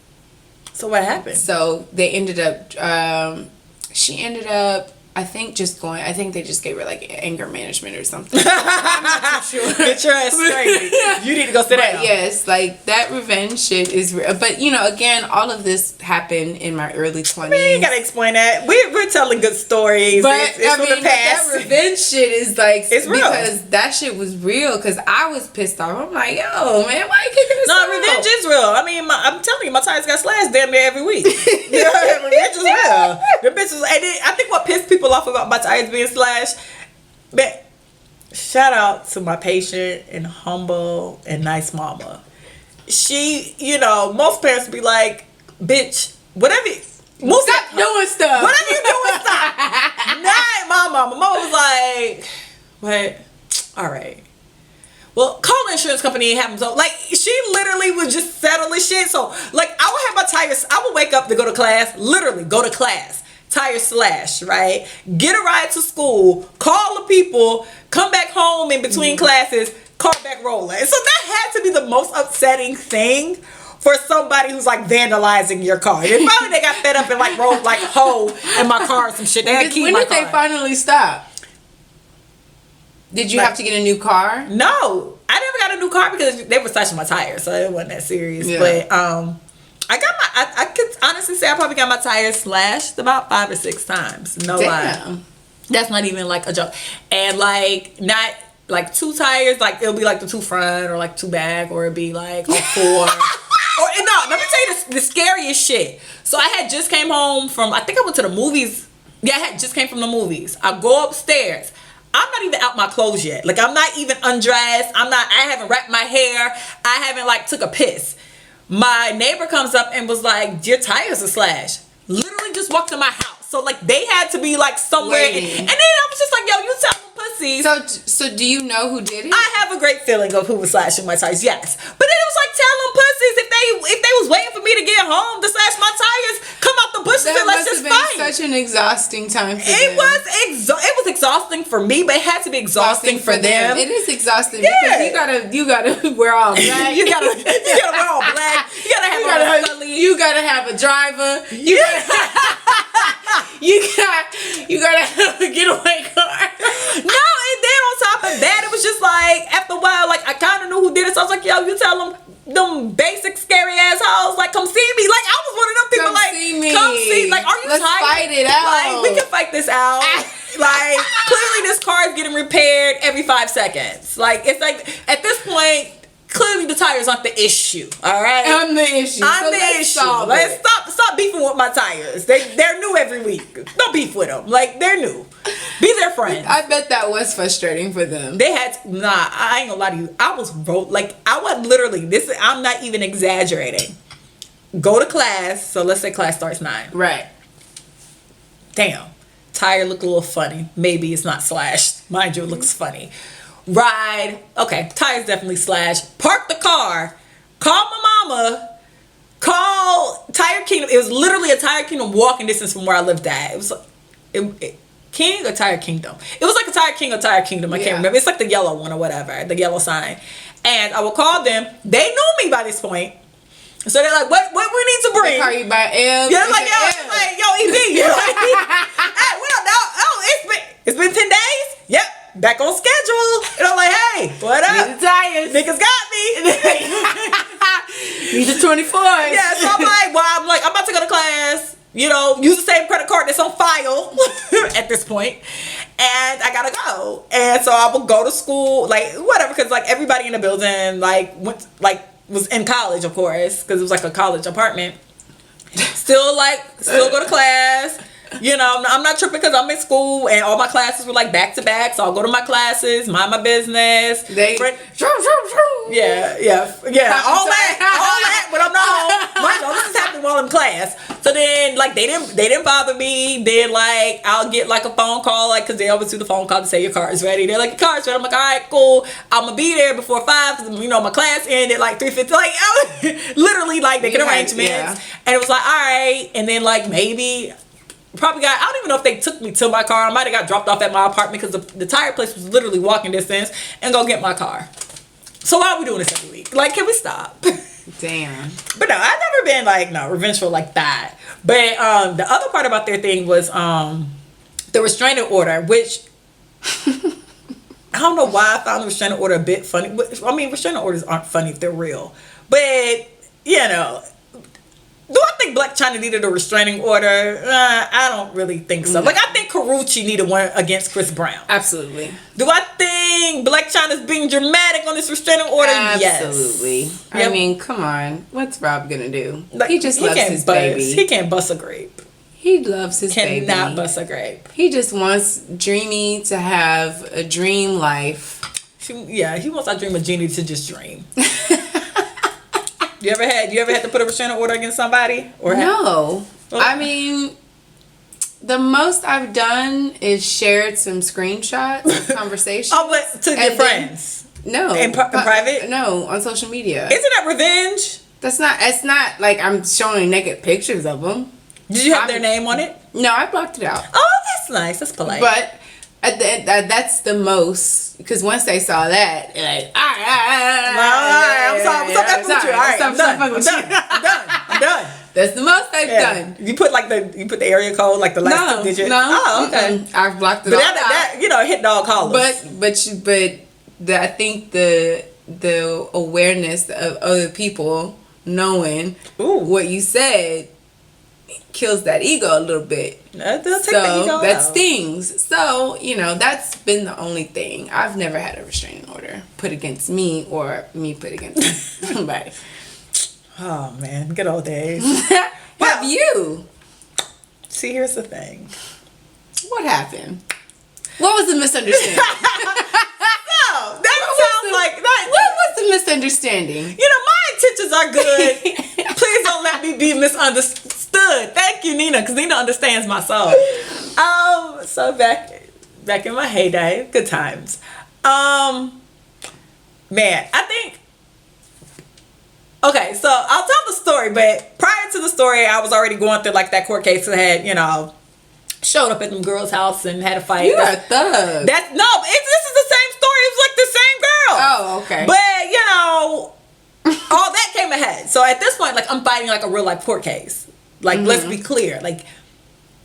Speaker 3: So what happened?
Speaker 4: So they ended up, she ended up, I think they just gave her like anger management or something. I'm not too sure.
Speaker 3: Get your ass straight. You need to go sit down.
Speaker 4: Yes, like that revenge shit is real. But you know, again, all of this happened in my early 20s.
Speaker 3: I mean, you gotta explain that. We're telling good stories.
Speaker 4: But
Speaker 3: it's from the past.
Speaker 4: That revenge shit is like,
Speaker 3: it's real.
Speaker 4: Because that shit was real. Because I was pissed off. I'm like, yo, man, why you kicking this out?
Speaker 3: No, revenge is real. I mean, I'm telling you, my tires got slashed damn near every week. Yeah, revenge is real. The bitches, and I think what pissed people off about my tires being slashed, but shout out to my patient and humble and nice mama. She, you know, most parents be like, bitch, whatever.
Speaker 4: Stop doing stuff.
Speaker 3: Whatever you doing, stop. Not my mama. Mama was like, what? All right. Well, call the insurance company and have them. So, like, she literally would just settle this shit. So, like, I would have my tires. I would wake up to go to class. Literally, go to class. Tire slash, right? Get a ride to school. Call the people. Come back home in between classes. Car back rolling. So that had to be the most upsetting thing for somebody who's like vandalizing your car. And probably they got fed up and like rolled like hoe in my car or some shit. They had to keep
Speaker 4: when
Speaker 3: my
Speaker 4: did
Speaker 3: car.
Speaker 4: They finally stop? Did you have to get a new car?
Speaker 3: No, I never got a new car because they were slashing my tires, so it wasn't that serious.
Speaker 4: Yeah.
Speaker 3: But I got I could honestly say I probably got my tires slashed about 5 or 6 times. No lie. That's not even like a joke. And like not like 2 tires, like it'll be like the 2 front or like 2 back, or it'd be like a 4. Or no, let me tell you the scariest shit. So I had just came home from, I think I went to the movies. Yeah, I had just came from the movies. I go upstairs. I'm not even out my clothes yet. Like, I'm not even undressed. I haven't wrapped my hair. I haven't, like, took a piss. My neighbor comes up and was like, your tires are slashed. Literally just walked to my house. So, like, they had to be, like, somewhere. And then I was just like, yo, you tell them pussies.
Speaker 4: So do you know who did it?
Speaker 3: I have a great feeling of who was slashing my tires, yes. But then it was like, tell them pussies if they was waiting for me to get home to slash my tires, come out the bushes and let's just fight.
Speaker 4: That must have been such an exhausting time for them.
Speaker 3: It was exhausting for me, but it had to be exhausting for them.
Speaker 4: It is exhausting because you gotta wear all black.
Speaker 3: you gotta wear all black. You gotta have a driver. You gotta have a getaway car. No, and then on top of that, it was just like after a while, like I kind of knew who did it. So I was like, yo, you tell them basic scary assholes, like come see me. Like I was one of them people, come see. Like, are you
Speaker 4: Let's
Speaker 3: tired?
Speaker 4: Fight it out.
Speaker 3: Like we can fight this out. Like clearly, this car is getting repaired every 5 seconds. Like it's like at this point. Clearly the tires aren't the issue, all right?
Speaker 4: I'm the issue.
Speaker 3: Let's stop beefing with my tires. They're new every week. Don't beef with them. Like, they're new. Be their friend.
Speaker 4: I bet that was frustrating for them.
Speaker 3: They had I ain't gonna lie to you. I was literally, I'm not even exaggerating. Go to class. So let's say class starts 9.
Speaker 4: Right.
Speaker 3: Damn. Tire look a little funny. Maybe it's not slashed. Mind you, it looks funny. Ride. Okay, tires definitely slashed. Park the car. Call my mama. Call Tire Kingdom. It was literally a Tire Kingdom walking distance from where I lived at. It was King or Tire Kingdom. It was like a Tire King or Tire Kingdom. I can't remember. It's like the yellow one or whatever, the yellow sign. And I would call them. They knew me by this point. So they're like, what we need to bring?
Speaker 4: They call you by M.
Speaker 3: Yeah, like yo, EB. Hey, what up, dog? Oh, it's been 10 days. Yep. Back on schedule. And I'm like, hey, what up?
Speaker 4: Need the tires.
Speaker 3: Niggas got me.
Speaker 4: Need the 24s.
Speaker 3: Yeah, so I'm about to go to class. You know, use the same credit card that's on file at this point. And I gotta go. And so I would go to school, like, whatever, because, like, everybody in the building, was in college, of course, because it was, like, a college apartment. Still go to class. You know, I'm not tripping because I'm in school and all my classes were like back to back. So I'll go to my classes, mind my business.
Speaker 4: Yeah.
Speaker 3: All that, but I'm not home. Mind you, this is happening while I'm in class. So then, like, they didn't bother me. Then, like, I'll get like a phone call, like, because they always do the phone call to say your car is ready. They're like, your car is ready. I'm like, all right, cool. I'm gonna be there before 5 because, you know, my class ended like 3:50. Like, literally, like, they can arrangements. Yeah. And it was like, all right. And then, like, maybe. I don't even know if they took me to my car. I might have got dropped off at my apartment because the tire place was literally walking distance and go get my car. So why are we doing this every week? Like, can we stop?
Speaker 4: Damn.
Speaker 3: But no, I've never been like, revengeful like that. But the other part about their thing was the restraining order, which I don't know why I found the restraining order a bit funny. I mean, restraining orders aren't funny if they're real. But, you know, do I think Blac Chyna needed a restraining order? I don't really think so. No. Like, I think Karrueche needed one against Chris Brown.
Speaker 4: Absolutely.
Speaker 3: Do I think Blac Chyna's being dramatic on this restraining order?
Speaker 4: Absolutely. Yes. I mean, come on. What's Rob gonna do? Like, he just loves his baby.
Speaker 3: He can't bust a grape.
Speaker 4: He loves his baby.
Speaker 3: Cannot bust a grape.
Speaker 4: He just wants Dreamy to have a dream life.
Speaker 3: He wants our dream of Genie to just dream. You ever had to put a restraining order against somebody?
Speaker 4: No. I mean, the most I've done is shared some screenshots of conversations.
Speaker 3: But to your friends?
Speaker 4: No.
Speaker 3: In private?
Speaker 4: No, on social media.
Speaker 3: Isn't that revenge?
Speaker 4: It's not like I'm showing naked pictures of them.
Speaker 3: Did you have their name on it?
Speaker 4: No, I blocked it out.
Speaker 3: Oh, that's nice. That's polite.
Speaker 4: But at the end, that's the most, because once they saw that, they're like, all right,
Speaker 3: I'm sorry. What's up with you? All right, I'm done.
Speaker 4: That's the most I've done.
Speaker 3: You put the area code, like the last 2 digits.
Speaker 4: No.
Speaker 3: Oh, okay.
Speaker 4: I've blocked it all out.
Speaker 3: That hit dog hollers.
Speaker 4: But I think the awareness of other people knowing what you said kills that ego a little bit. That stings. So, you know, that's been the only thing. I've never had a restraining order put against me or me put against somebody.
Speaker 3: Oh man, good old days.
Speaker 4: Have you?
Speaker 3: See, here's the thing.
Speaker 4: What happened? What was the misunderstanding?
Speaker 3: No, that sounds like that.
Speaker 4: What was the misunderstanding?
Speaker 3: You know, my intentions are good. Please don't let me be misunderstood. Thank you, Nina, because Nina understands my soul. So back in my heyday, good times. Man, I think. Okay, so I'll tell the story, but prior to the story, I was already going through like that court case that had, you know, showed up at them girls' house and had a fight.
Speaker 4: You are a thug.
Speaker 3: This is the same story. It was like the same girl.
Speaker 4: Oh, okay.
Speaker 3: But you know, all that came ahead. So at this point, like I'm fighting like a real life court case. Like let's be clear, like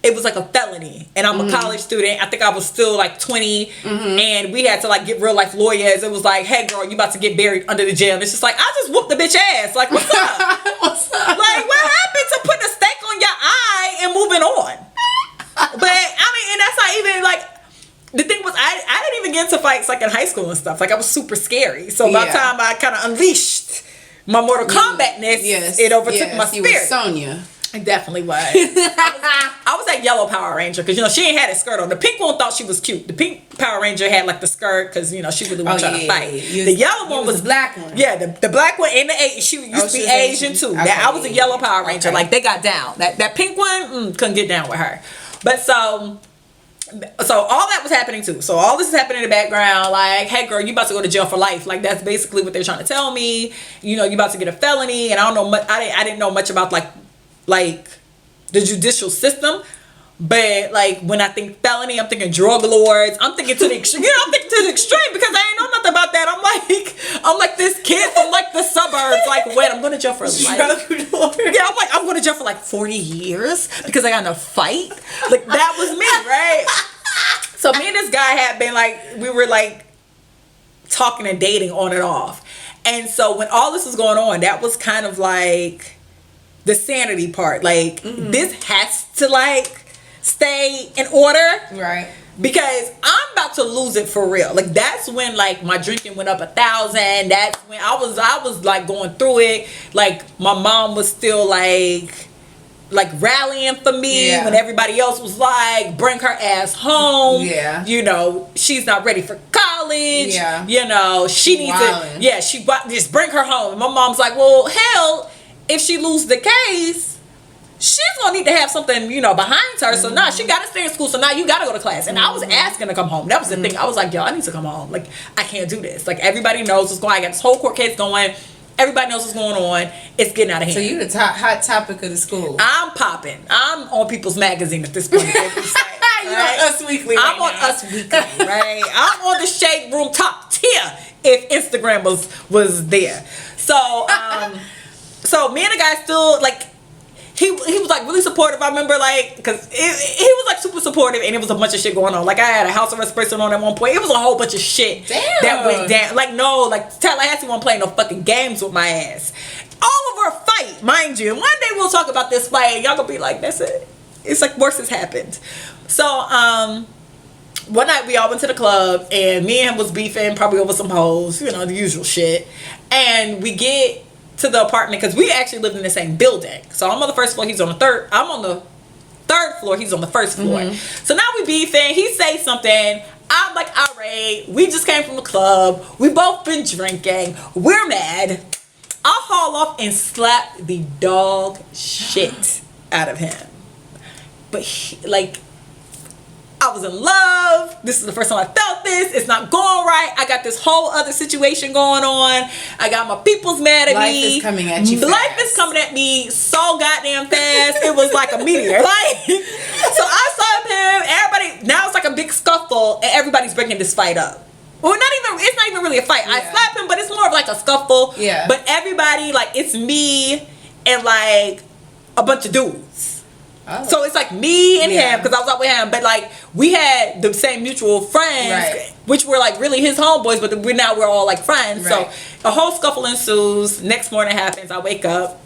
Speaker 3: it was like a felony, and I'm a college student. I think I was still like 20, and we had to like get real life lawyers. It was like, hey girl, you about to get buried under the jail. It's just like I just whooped the bitch ass. Like what's up?
Speaker 4: What's up?
Speaker 3: Like what happened to putting a stake on your eye and moving on? But I mean, and that's not even like the thing was I didn't even get into fights like in high school and stuff. Like I was super scary. So by the time I kind of unleashed my Mortal Kombat-ness, it overtook my spirit.
Speaker 4: You were Sonya.
Speaker 3: I definitely was. I was that yellow Power Ranger because, you know, she ain't had a skirt on. The pink one thought she was cute. The pink Power Ranger had like the skirt because, you know, she really wasn't trying to fight. The yellow one was
Speaker 4: the black one.
Speaker 3: Yeah, the black one and the Asian. She used to be Asian too. Okay. I was a yellow Power Ranger. Like they got down. That pink one couldn't get down with her. But so all that was happening too. So all this is happening in the background. Like, hey girl, you about to go to jail for life. Like that's basically what they're trying to tell me. You know, you about to get a felony, and I don't know much. I didn't know much about like the judicial system, but like when I think felony, I'm thinking drug lords. I'm thinking to the extreme. You know, I'm thinking to the extreme because I ain't know nothing about that. I'm like this kid from like the suburbs. Like, wait, I'm going to jail for life. Yeah, I'm going to jail for like 40 years because I got in a fight. Like that was me, right? So me and this guy had been like, we were like talking and dating on and off, and so when all this was going on, that was kind of like the sanity part. Like this has to like stay in order,
Speaker 4: right?
Speaker 3: Because I'm about to lose it for real. Like that's when like my drinking went up 1,000. That's when I was like going through it. Like my mom was still like rallying for me when everybody else was like, bring her ass home. Yeah, you know, she's not ready for college. Yeah, you know, she needs to. Yeah, she just bring her home. And my mom's like, well, hell, if she loses the case, she's gonna need to have something, you know, behind her. So now she gotta stay in school. So now you gotta go to class. And I was asking to come home. That was the thing. I was like, yo, I need to come home. Like, I can't do this. Like, everybody knows what's going on. I got this whole court case going. Everybody knows what's going on. It's getting out of hand.
Speaker 4: So you the hot topic of the school.
Speaker 3: I'm popping. I'm on People's Magazine at this point. You're
Speaker 4: on Us Weekly.
Speaker 3: I'm on Us Weekly, right? I'm on the Shade Room top tier if Instagram was there. So, so me and the guy still like he was like really supportive. I remember like because he was like super supportive, and it was a bunch of shit going on. Like I had a house arrest person on at one point. It was a whole bunch of shit that went down. Like no, like Tallahassee won't play no fucking games with my ass. All over a fight, mind you. And one day we'll talk about this fight. Y'all gonna be like, that's it. It's like worse has happened. So one night we all went to the club, and me and him was beefing probably over some hoes, you know, the usual shit. And we get to the apartment because we actually lived in the same building. So I'm on the first floor, he's on the third. I'm on the third floor, he's on the first floor. So now we beefing, he says something, I'm like irate, we just came from the club, we both been drinking, we're mad. I'll haul off and slap the dog shit out of him. But like, I was in love. This is the first time I felt this. It's not going right. I got this whole other situation going on. I got my peoples mad at me.
Speaker 4: Life is coming at you fast.
Speaker 3: Life is coming at me so goddamn fast. It was like a meteor. Like, so I slapped him. Everybody, now it's like a big scuffle, and everybody's breaking this fight up. Well, it's not even really a fight. I slapped him, but it's more of like a scuffle. Yeah. But everybody, like, it's me and like a bunch of dudes. Oh. So it's like me and him, because I was out with him, but like we had the same mutual friends, which were like really his homeboys, but we're all like friends. So a whole scuffle ensues. Next morning happens. I wake up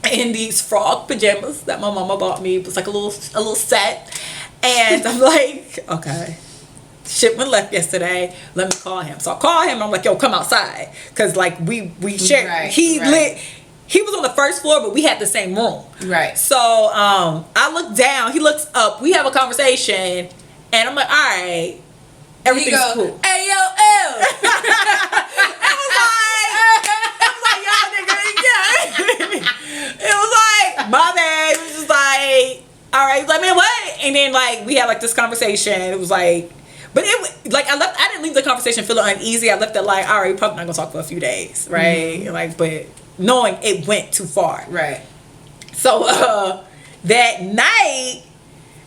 Speaker 3: in these frog pajamas that my mama bought me. It was like a little set, and I'm like, okay, shipment left yesterday. Let me call him. So I call him. I'm like, yo, come outside, because like we shared. He was on the first floor, but we had the same room. Right. So I look down. He looks up. We have a conversation. And I'm like, all right. Everything's cool.
Speaker 4: Hey, yo, L.
Speaker 3: It was like, my bad. It was just like, all right, let me what? And then like we had like this conversation. It was like, but it like I didn't leave the conversation feeling uneasy. I left it like, all right, we're probably not gonna talk for a few days, right? Mm-hmm. Like, but knowing it went too far,
Speaker 4: right?
Speaker 3: So that night,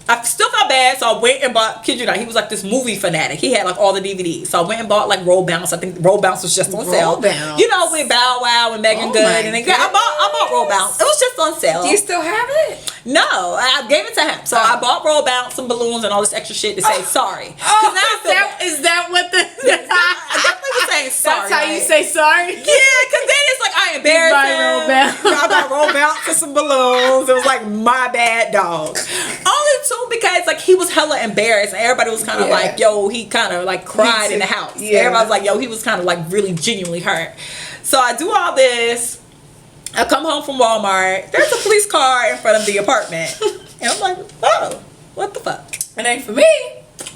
Speaker 3: I still felt bad, so I went and bought, kid you not, he was like this movie fanatic. He had like all the DVDs. So I went and bought like Roll Bounce. I think Roll Bounce was just on sale.
Speaker 4: Roll Bounce.
Speaker 3: You know, with Bow Wow and Megan Good. And then I bought Roll Bounce. It was just on sale.
Speaker 4: Do you still have it?
Speaker 3: No, I gave it to him. So I bought Roll Bounce, some balloons, and all this extra shit to say sorry.
Speaker 4: Is that what the...
Speaker 3: I definitely was saying sorry.
Speaker 4: That's how you say sorry?
Speaker 3: Yeah, because then it's like I embarrassed him.
Speaker 4: Roll Bounce.
Speaker 3: I bought Roll Bounce for some balloons. It was like my bad dog. Only two because like he was hella embarrassed and everybody was kind of like, yo, he kind of like cried in the house. Yeah. Everybody was like, yo, he was kind of like really genuinely hurt. So I do all this. I come home from Walmart. There's a police car in front of the apartment. And I'm like, oh, what the fuck?
Speaker 4: It ain't for me.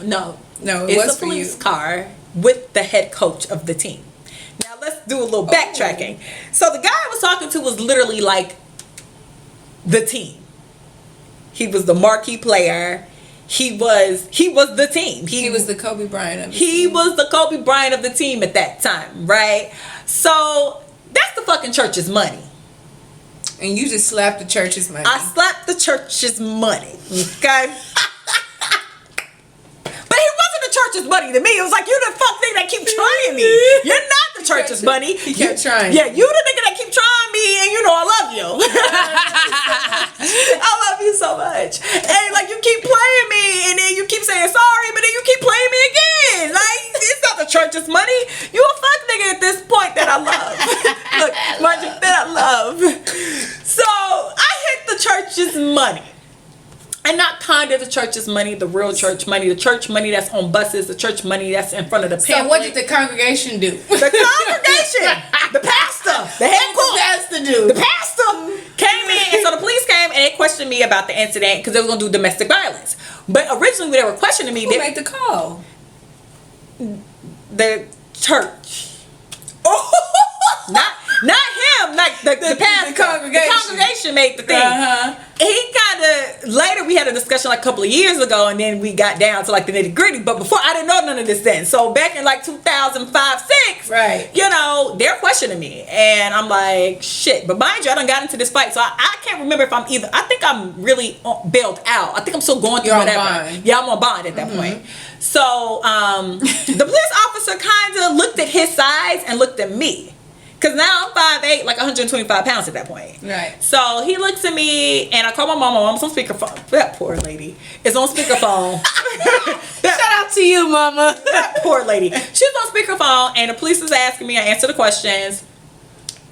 Speaker 3: No,
Speaker 4: it was
Speaker 3: a police car with the head coach of the team. Now let's do a little backtracking. So the guy I was talking to was literally like the team. He was the marquee player. He was the team.
Speaker 4: He was the Kobe Bryant of the
Speaker 3: team. He
Speaker 4: was
Speaker 3: the Kobe Bryant of the team at that time, right? So that's the fucking church's money.
Speaker 4: And you just slapped the church's money.
Speaker 3: I slapped the church's money. Okay? But he wasn't the church's money to me. It was like, you the fuck nigga that keep trying me. You're not the church's money.
Speaker 4: He kept trying.
Speaker 3: Yeah, you the nigga that keep trying me, and you know I love you. I love you so much. And like you keep playing me, and then you keep saying sorry, but then you keep playing me again. Like it's not the church's money. You a fuck nigga at this point that I love. Look, mind you, that I love. So I hit the church's money. And not kind of the church's money, the real church money, the church money that's on buses, the church money that's in front of the pamphlet.
Speaker 4: So what did the congregation do?
Speaker 3: The congregation, the pastor, the head cook.
Speaker 4: The pastor do?
Speaker 3: The pastor came in, and so the police came and they questioned me about the incident because they were going to do domestic violence. But originally when they were questioning me,
Speaker 4: who made the call?
Speaker 3: The church. Not him, like the pastor.
Speaker 4: The congregation.
Speaker 3: The congregation made the thing.
Speaker 4: Uh-huh.
Speaker 3: He kind of, later we had a discussion like a couple of years ago, and then we got down to like the nitty gritty. But before, I didn't know none of this then. So back in like 2005, 6,
Speaker 4: right?
Speaker 3: You know, they're questioning me, and I'm like, shit. But mind you, I done got into this fight, so I can't remember if I'm either. I think I'm really bailed out. I think I'm still going through whatever.
Speaker 4: Bond.
Speaker 3: Yeah, I'm on bond at that point. So the police officer kind of looked at his size and looked at me. Because now I'm 5'8", like 125 pounds at that point.
Speaker 4: Right. So
Speaker 3: he looks at me, and I call my mom. My mom's on speakerphone. That poor lady is on speakerphone.
Speaker 4: Shout out to you, mama.
Speaker 3: That poor lady. She's on speakerphone, and the police is asking me. I answer the questions.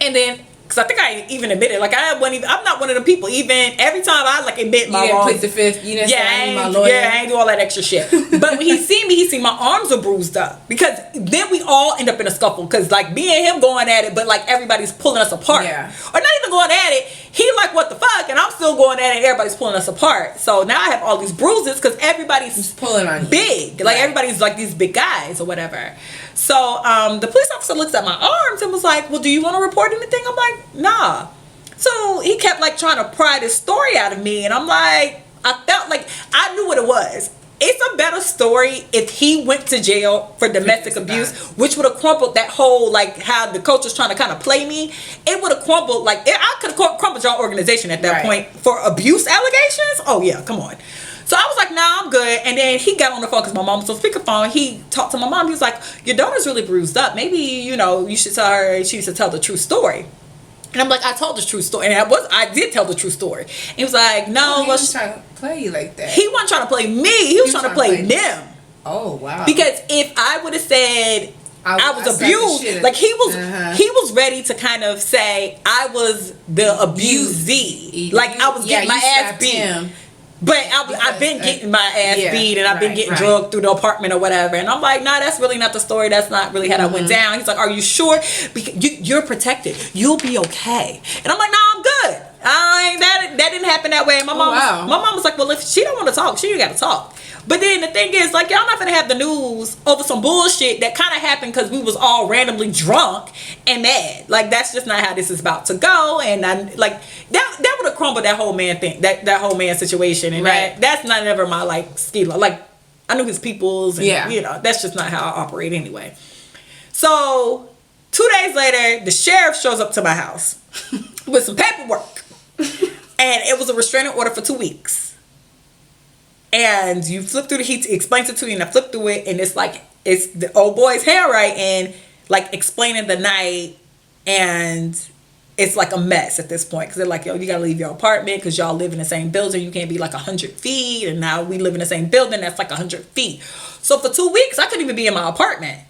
Speaker 3: And then, because I think I even admitted, like, I'm not one of the people, even every time I, like, admit my wrongs.
Speaker 4: You didn't plead the fifth. You didn't say I need my lawyer.
Speaker 3: Yeah, I ain't do all that extra shit. But when he see my arms are bruised up. Because then we all end up in a scuffle. Because, like, me and him going at it, but, like, everybody's pulling us apart.
Speaker 4: Yeah.
Speaker 3: Or not even going at it. He like, what the fuck? And I'm still going at it, and everybody's pulling us apart. So now I have all these bruises because everybody's
Speaker 4: just pulling on you.
Speaker 3: Big. Like, everybody's, like, these big guys or whatever. So the police officer looks at my arms and was like, well, do you want to report anything? I'm like, nah. So he kept like trying to pry this story out of me, and I'm like, I felt like I knew what it was. It's a better story if he went to jail for domestic abuse, which would have crumpled that whole, like, how the coach was trying to kind of play me. It would have crumpled, like, I could have crumpled your organization at that point for abuse allegations. Oh yeah, come on. So I was like, nah, I'm good. And then he got on the phone because my mom was on speakerphone. He talked to my mom. He was like, your daughter's really bruised up. Maybe, you know, you should tell her, she should tell the true story. And I'm like, I told the true story. And I did tell the true story. And he was like, no.
Speaker 4: He was trying to play you like that.
Speaker 3: He wasn't trying to play me. He was trying to play them.
Speaker 4: Oh, wow.
Speaker 3: Because if I would have said I was abused, like he was ready to kind of say I was the abusee. Like I was getting my ass beat. Him. But I've been getting my ass beat, and I've been getting drugged through the apartment or whatever. And I'm like, nah, that's really not the story. That's not really how that went down. He's like, are you sure? Because you're protected. You'll be okay. And I'm like, nah, I'm good. That didn't happen that way. My mom was like, well, if she don't want to talk, she ain't got to talk. But then the thing is, like, y'all not gonna have the news over some bullshit that kind of happened because we was all randomly drunk and mad. Like, that's just not how this is about to go. And I, like, that would have crumbled that whole man thing, that whole man situation. And that's not ever my, like, skill. Like, I knew his peoples, and you know, that's just not how I operate anyway. So 2 days later, the sheriff shows up to my house with some paperwork. And it was a restraining order for 2 weeks. And you flip through he explains it to you, and I flip through it, and it's like, it's the old boy's handwriting, like, explaining the night, and it's like a mess at this point, because they're like, yo, you gotta leave your apartment because y'all live in the same building. You can't be like 100 feet, and now we live in the same building that's like 100 feet. So for 2 weeks, I couldn't even be in my apartment.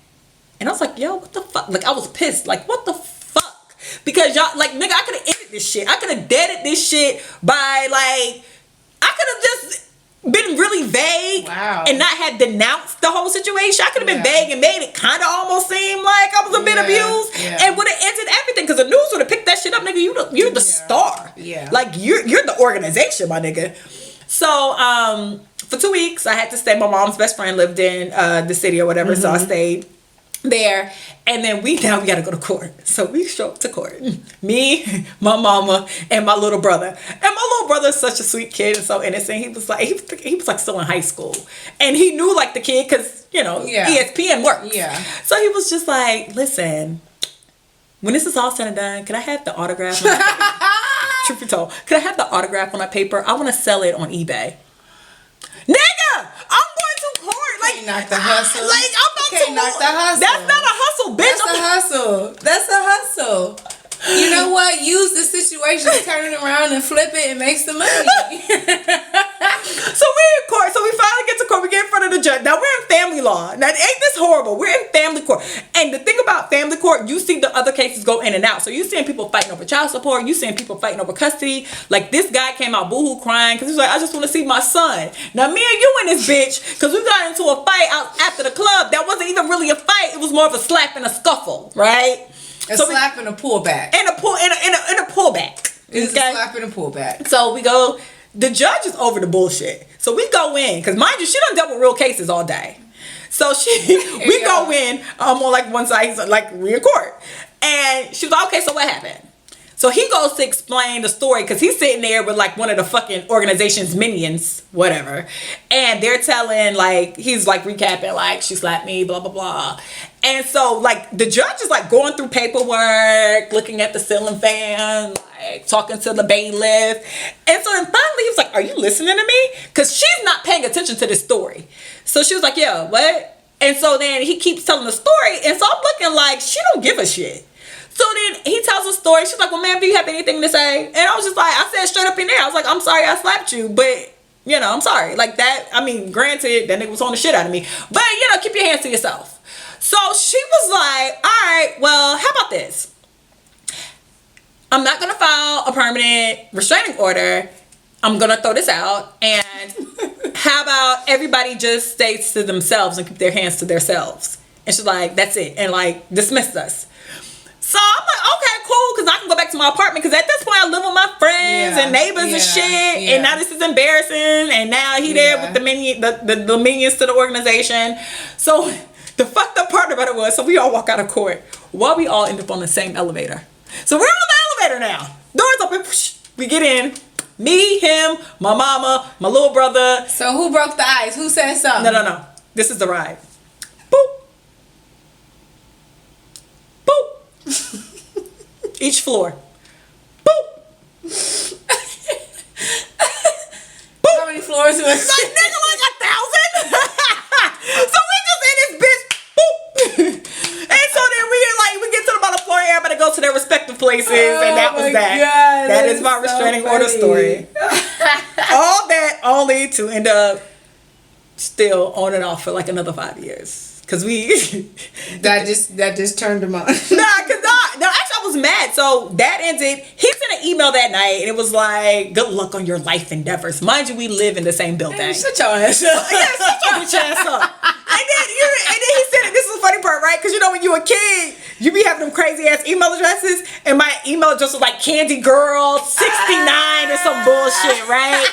Speaker 3: And I was like, yo, what the fuck? Like, I was pissed. Like, what the fuck? Because y'all, like, nigga, I could have ended this shit. I could have deaded this shit by, like, I could have just been really vague and not had denounced the whole situation. I could have been vague and made it kind of almost seem like I was a bit abused and would have ended everything, because the news would have picked that shit up. Nigga, you're the star. Like, you're the organization, my nigga. So for 2 weeks I had to stay. My mom's best friend lived in the city or whatever, so I stayed there. And then we gotta go to court. So we show up to court, me, my mama, and my little brother. And my little brother is such a sweet kid and so innocent. He was like still in high school, and he knew, like, the kid, because, you know, ESPN works. So he was just like, listen, when this is all said and done, can I have the autograph on that paper? Truth be told, can I have the autograph on that paper? I want to sell it on eBay. Nigga, I'm going to court. Like,
Speaker 4: knock the hustle.
Speaker 3: Like, I'm about to
Speaker 4: knock the hustle.
Speaker 3: That's not a hustle, bitch.
Speaker 4: That's a hustle. That's a hustle. You know what? Use the situation, turn it around and flip it and make some money.
Speaker 3: So we're in court. So we finally get to court. We get in front of the judge. Now we're in family law. Now, ain't this horrible? We're in family court. And the thing about family court, you see the other cases go in and out. So you're seeing people fighting over child support. You're seeing people fighting over custody. Like, this guy came out boohoo crying because he's like, I just want to see my son. Now me and you and this bitch, because we got into a fight out after the club that wasn't even really a fight. It was more of a slap and a scuffle, right?
Speaker 4: A slap and a pullback.
Speaker 3: And a pullback.
Speaker 4: It's a slap and a pullback.
Speaker 3: So we go, the judge is over the bullshit. So we go in, because mind you, she done dealt with real cases all day. So we go in, on like one side, like, we in court. And she was like, okay, so what happened? So he goes to explain the story, because he's sitting there with, like, one of the fucking organization's minions, whatever. And they're telling, like, he's, like, recapping, like, she slapped me, blah, blah, blah. And so, like, the judge is, like, going through paperwork, looking at the ceiling fan, like, talking to the bailiff. And so then finally he was like, are you listening to me? Because she's not paying attention to this story. So she was like, yeah, what? And so then he keeps telling the story. And so I'm looking like, she don't give a shit. So then he tells a story. She's like, well, ma'am, do you have anything to say? And I was just like, I said straight up in there, I was like, I'm sorry I slapped you, but, you know, I'm sorry. Like, that, I mean, granted, that nigga was on the shit out of me. But, you know, keep your hands to yourself. So she was like, all right, well, how about this? I'm not going to file a permanent restraining order. I'm going to throw this out. And how about everybody just stays to themselves and keep their hands to themselves? And she's like, that's it. And, like, dismissed us. So I'm like, okay, cool, because I can go back to my apartment, because at this point I live with my friends and neighbors and shit, and now this is embarrassing, and now he there with the minions to the organization. So the fucked up part about it was, so we all walk out of court while we all end up on the same elevator. So we're on the elevator now. Doors open, whoosh, we get in. Me, him, my mama, my little brother.
Speaker 4: So who broke the ice? Who said something?
Speaker 3: No. This is the ride. Boop. Boop. Each floor. Boop. Boop.
Speaker 4: How many floors was it?
Speaker 3: Like, nigga, like 1,000. So we just in this bitch. Boop. And so then we get to the bottom floor, everybody go to their respective places, and that was that.
Speaker 4: God,
Speaker 3: that is my restraining order story. All that only to end up still on and off for like another 5 years. Cause
Speaker 4: that just turned him on.
Speaker 3: No, actually I was mad. So that ended. He sent an email that night, and it was like, "Good luck on your life endeavors." Mind you, we live in the same building.
Speaker 4: Hey, shut your ass up.
Speaker 3: Yeah, shut your bitch ass up. And then he said it. This is the funny part, right? Because you know when you a kid, you be having them crazy ass email addresses, and my email address was like Candy Girl 69 or some bullshit, right?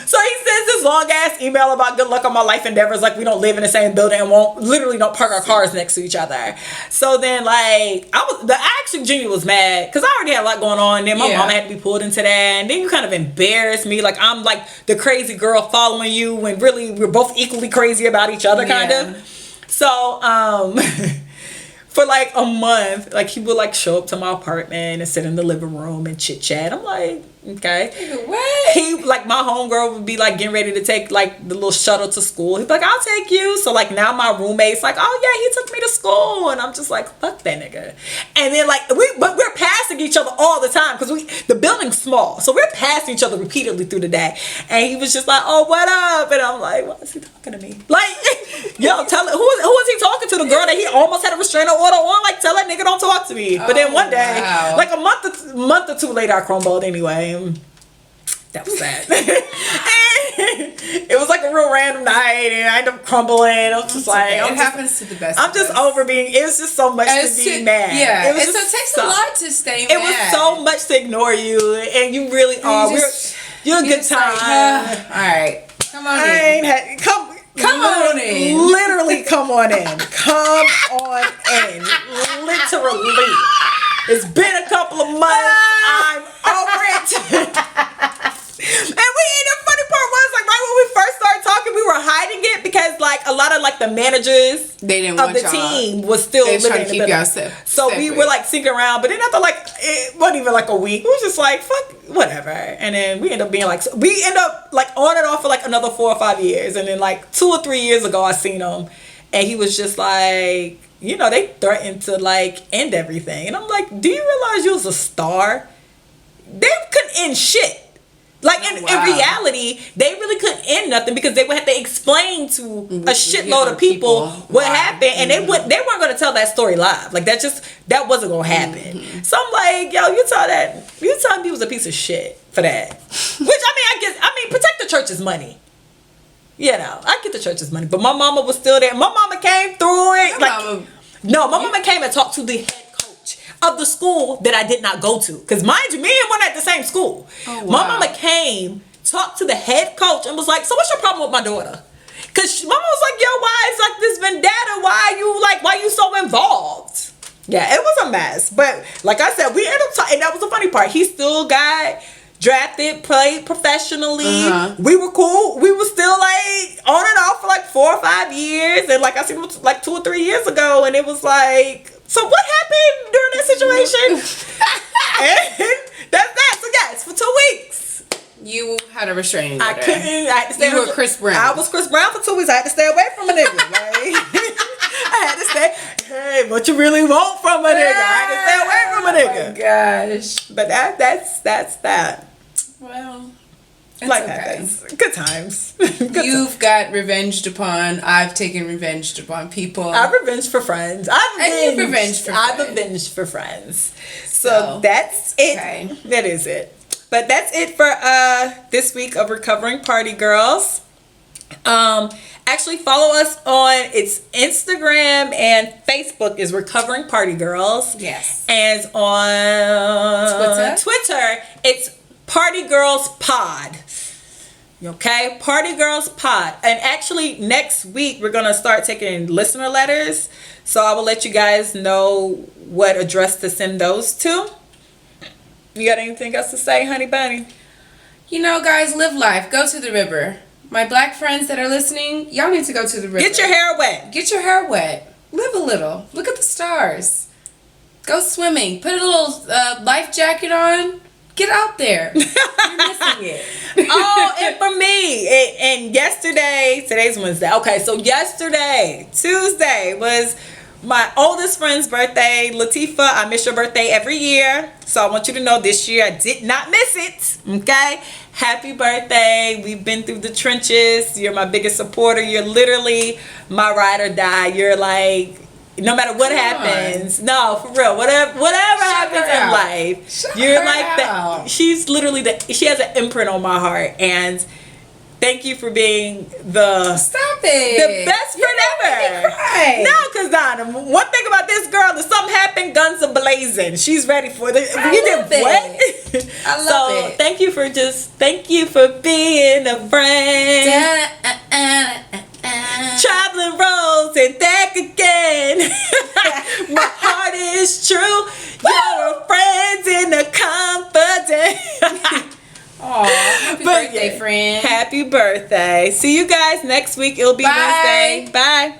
Speaker 3: So he sends this long ass email about good luck on my life endeavors, like we don't live in the same building and don't park our cars next to each other. So then like I actually genuinely was mad because I already had a lot going on. Then my mom had to be pulled into that, and then you kind of embarrassed me, like I'm like the crazy girl following you when really we're both equally crazy about each other, kind of. So for like a month, like he would like show up to my apartment and sit in the living room and chit chat. I'm like, okay.
Speaker 4: What?
Speaker 3: He like my homegirl would be like getting ready to take like the little shuttle to school. He'd be like, I'll take you. So like now my roommate's like, oh yeah, he took me to school, and I'm just like, fuck that nigga. And then like we're passing each other all the time because the building's small, so we're passing each other repeatedly through the day. And he was just like, oh, what up? And I'm like, why is he talking to me? Like, yo, tell it. Who was he talking to? The girl that he almost had a restraining order on? Like, tell that nigga don't talk to me. But then one day, like a month or two later, I crumbled anyway. That was sad. It was like a real random night, and I ended up crumbling. I was just like,
Speaker 4: it happens to the best.
Speaker 3: I'm just over being. It was just so much to be mad.
Speaker 4: Yeah,
Speaker 3: it was
Speaker 4: so it takes a lot to stay mad.
Speaker 3: It was so much to ignore you, and you really are. You're a good time.
Speaker 4: Like, all right, come on in. Come on in.
Speaker 3: Literally, come on in. Come on in. Literally. It's been a couple of months. I'm over it. And the funny part was like right when we first started talking, we were hiding it because like a lot of like the managers of the team was still living in the building. So we were like sneaking around, but then after like it wasn't even like a week, we was just like fuck whatever. And then we end up being like on and off for like another 4 or 5 years. And then like 2 or 3 years ago I seen him, and he was just like, you know, they threatened to like end everything. And I'm like, do you realize you was a star? They couldn't end shit. Like in reality, they really couldn't end nothing because they would have to explain to a shitload of people what happened, and they weren't going to tell that story live. Like that wasn't going to happen. So I'm like, yo, you telling me he was a piece of shit for that? Which I mean, protect the church's money. You know, I get the church's money, but my mama was still there. My mama came through it. My mama came and talked to the head coach of the school that I did not go to. Because mind you, me and one at the same school. Oh, wow. My mama came, talked to the head coach, and was like, so what's your problem with my daughter? Because mama was like, yo, why is like this vendetta? Why you so involved? Yeah, it was a mess. But like I said, we ended up talking, and that was the funny part. He still got drafted, played professionally. We were cool. We were still like on and off for like 4 or 5 years. And like I seen him like 2 or 3 years ago, and it was like, so what happened during that situation? And that's that. So yes, for 2 weeks.
Speaker 4: You had a restraining order.
Speaker 3: I had to stay.
Speaker 4: You were Chris Brown.
Speaker 3: I was Chris Brown for 2 weeks. I had to stay away from a nigga. I had to stay. Hey, what you really want from a nigga? I had to stay away from a nigga.
Speaker 4: Oh my gosh.
Speaker 3: But that's that.
Speaker 4: Well,
Speaker 3: it's like okay. Good times.
Speaker 4: You've got revenged upon. I've taken revenge upon people.
Speaker 3: I've revenged for friends. I've avenged for friends. So that's it. Okay. That is it. But that's it for this week of Recovering Party Girls. Actually follow us on its Instagram and Facebook is Recovering Party Girls.
Speaker 4: Yes.
Speaker 3: And on Twitter it's Party Girls Pod. Okay? Party Girls Pod. And actually next week we're gonna start taking listener letters. So I will let you guys know what address to send those to. You got anything else to say, honey bunny?
Speaker 4: You know, guys, live life. Go to the river. My black friends that are listening, y'all need to go to the river.
Speaker 3: Get your hair wet.
Speaker 4: Get your hair wet. Live a little. Look at the stars. Go swimming. Put a little life jacket on. Get out there. You're missing it.
Speaker 3: Oh, and for me, and yesterday, today's Wednesday. Okay, so yesterday, Tuesday, was my oldest friend's birthday. Latifah, I miss your birthday every year. So I want you to know this year I did not miss it. Okay? Happy birthday. We've been through the trenches. You're my biggest supporter. You're literally my ride or die. You're like, no matter what happens. No, for real. Whatever happens in life. You're like that. She's literally she has an imprint on my heart. And thank you for being the...
Speaker 4: Stop it.
Speaker 3: The best friend ever.
Speaker 4: Cry.
Speaker 3: No, because Donna, one thing about this girl, if something happened, guns are blazing. She's ready for it.
Speaker 4: I love it.
Speaker 3: Thank you for being a friend. Traveling roads and back again. My heart is true. You're a friend in the confidence.
Speaker 4: Aw, happy birthday, friend.
Speaker 3: Happy birthday. See you guys next week. It'll be
Speaker 4: Bye.
Speaker 3: Wednesday. Bye.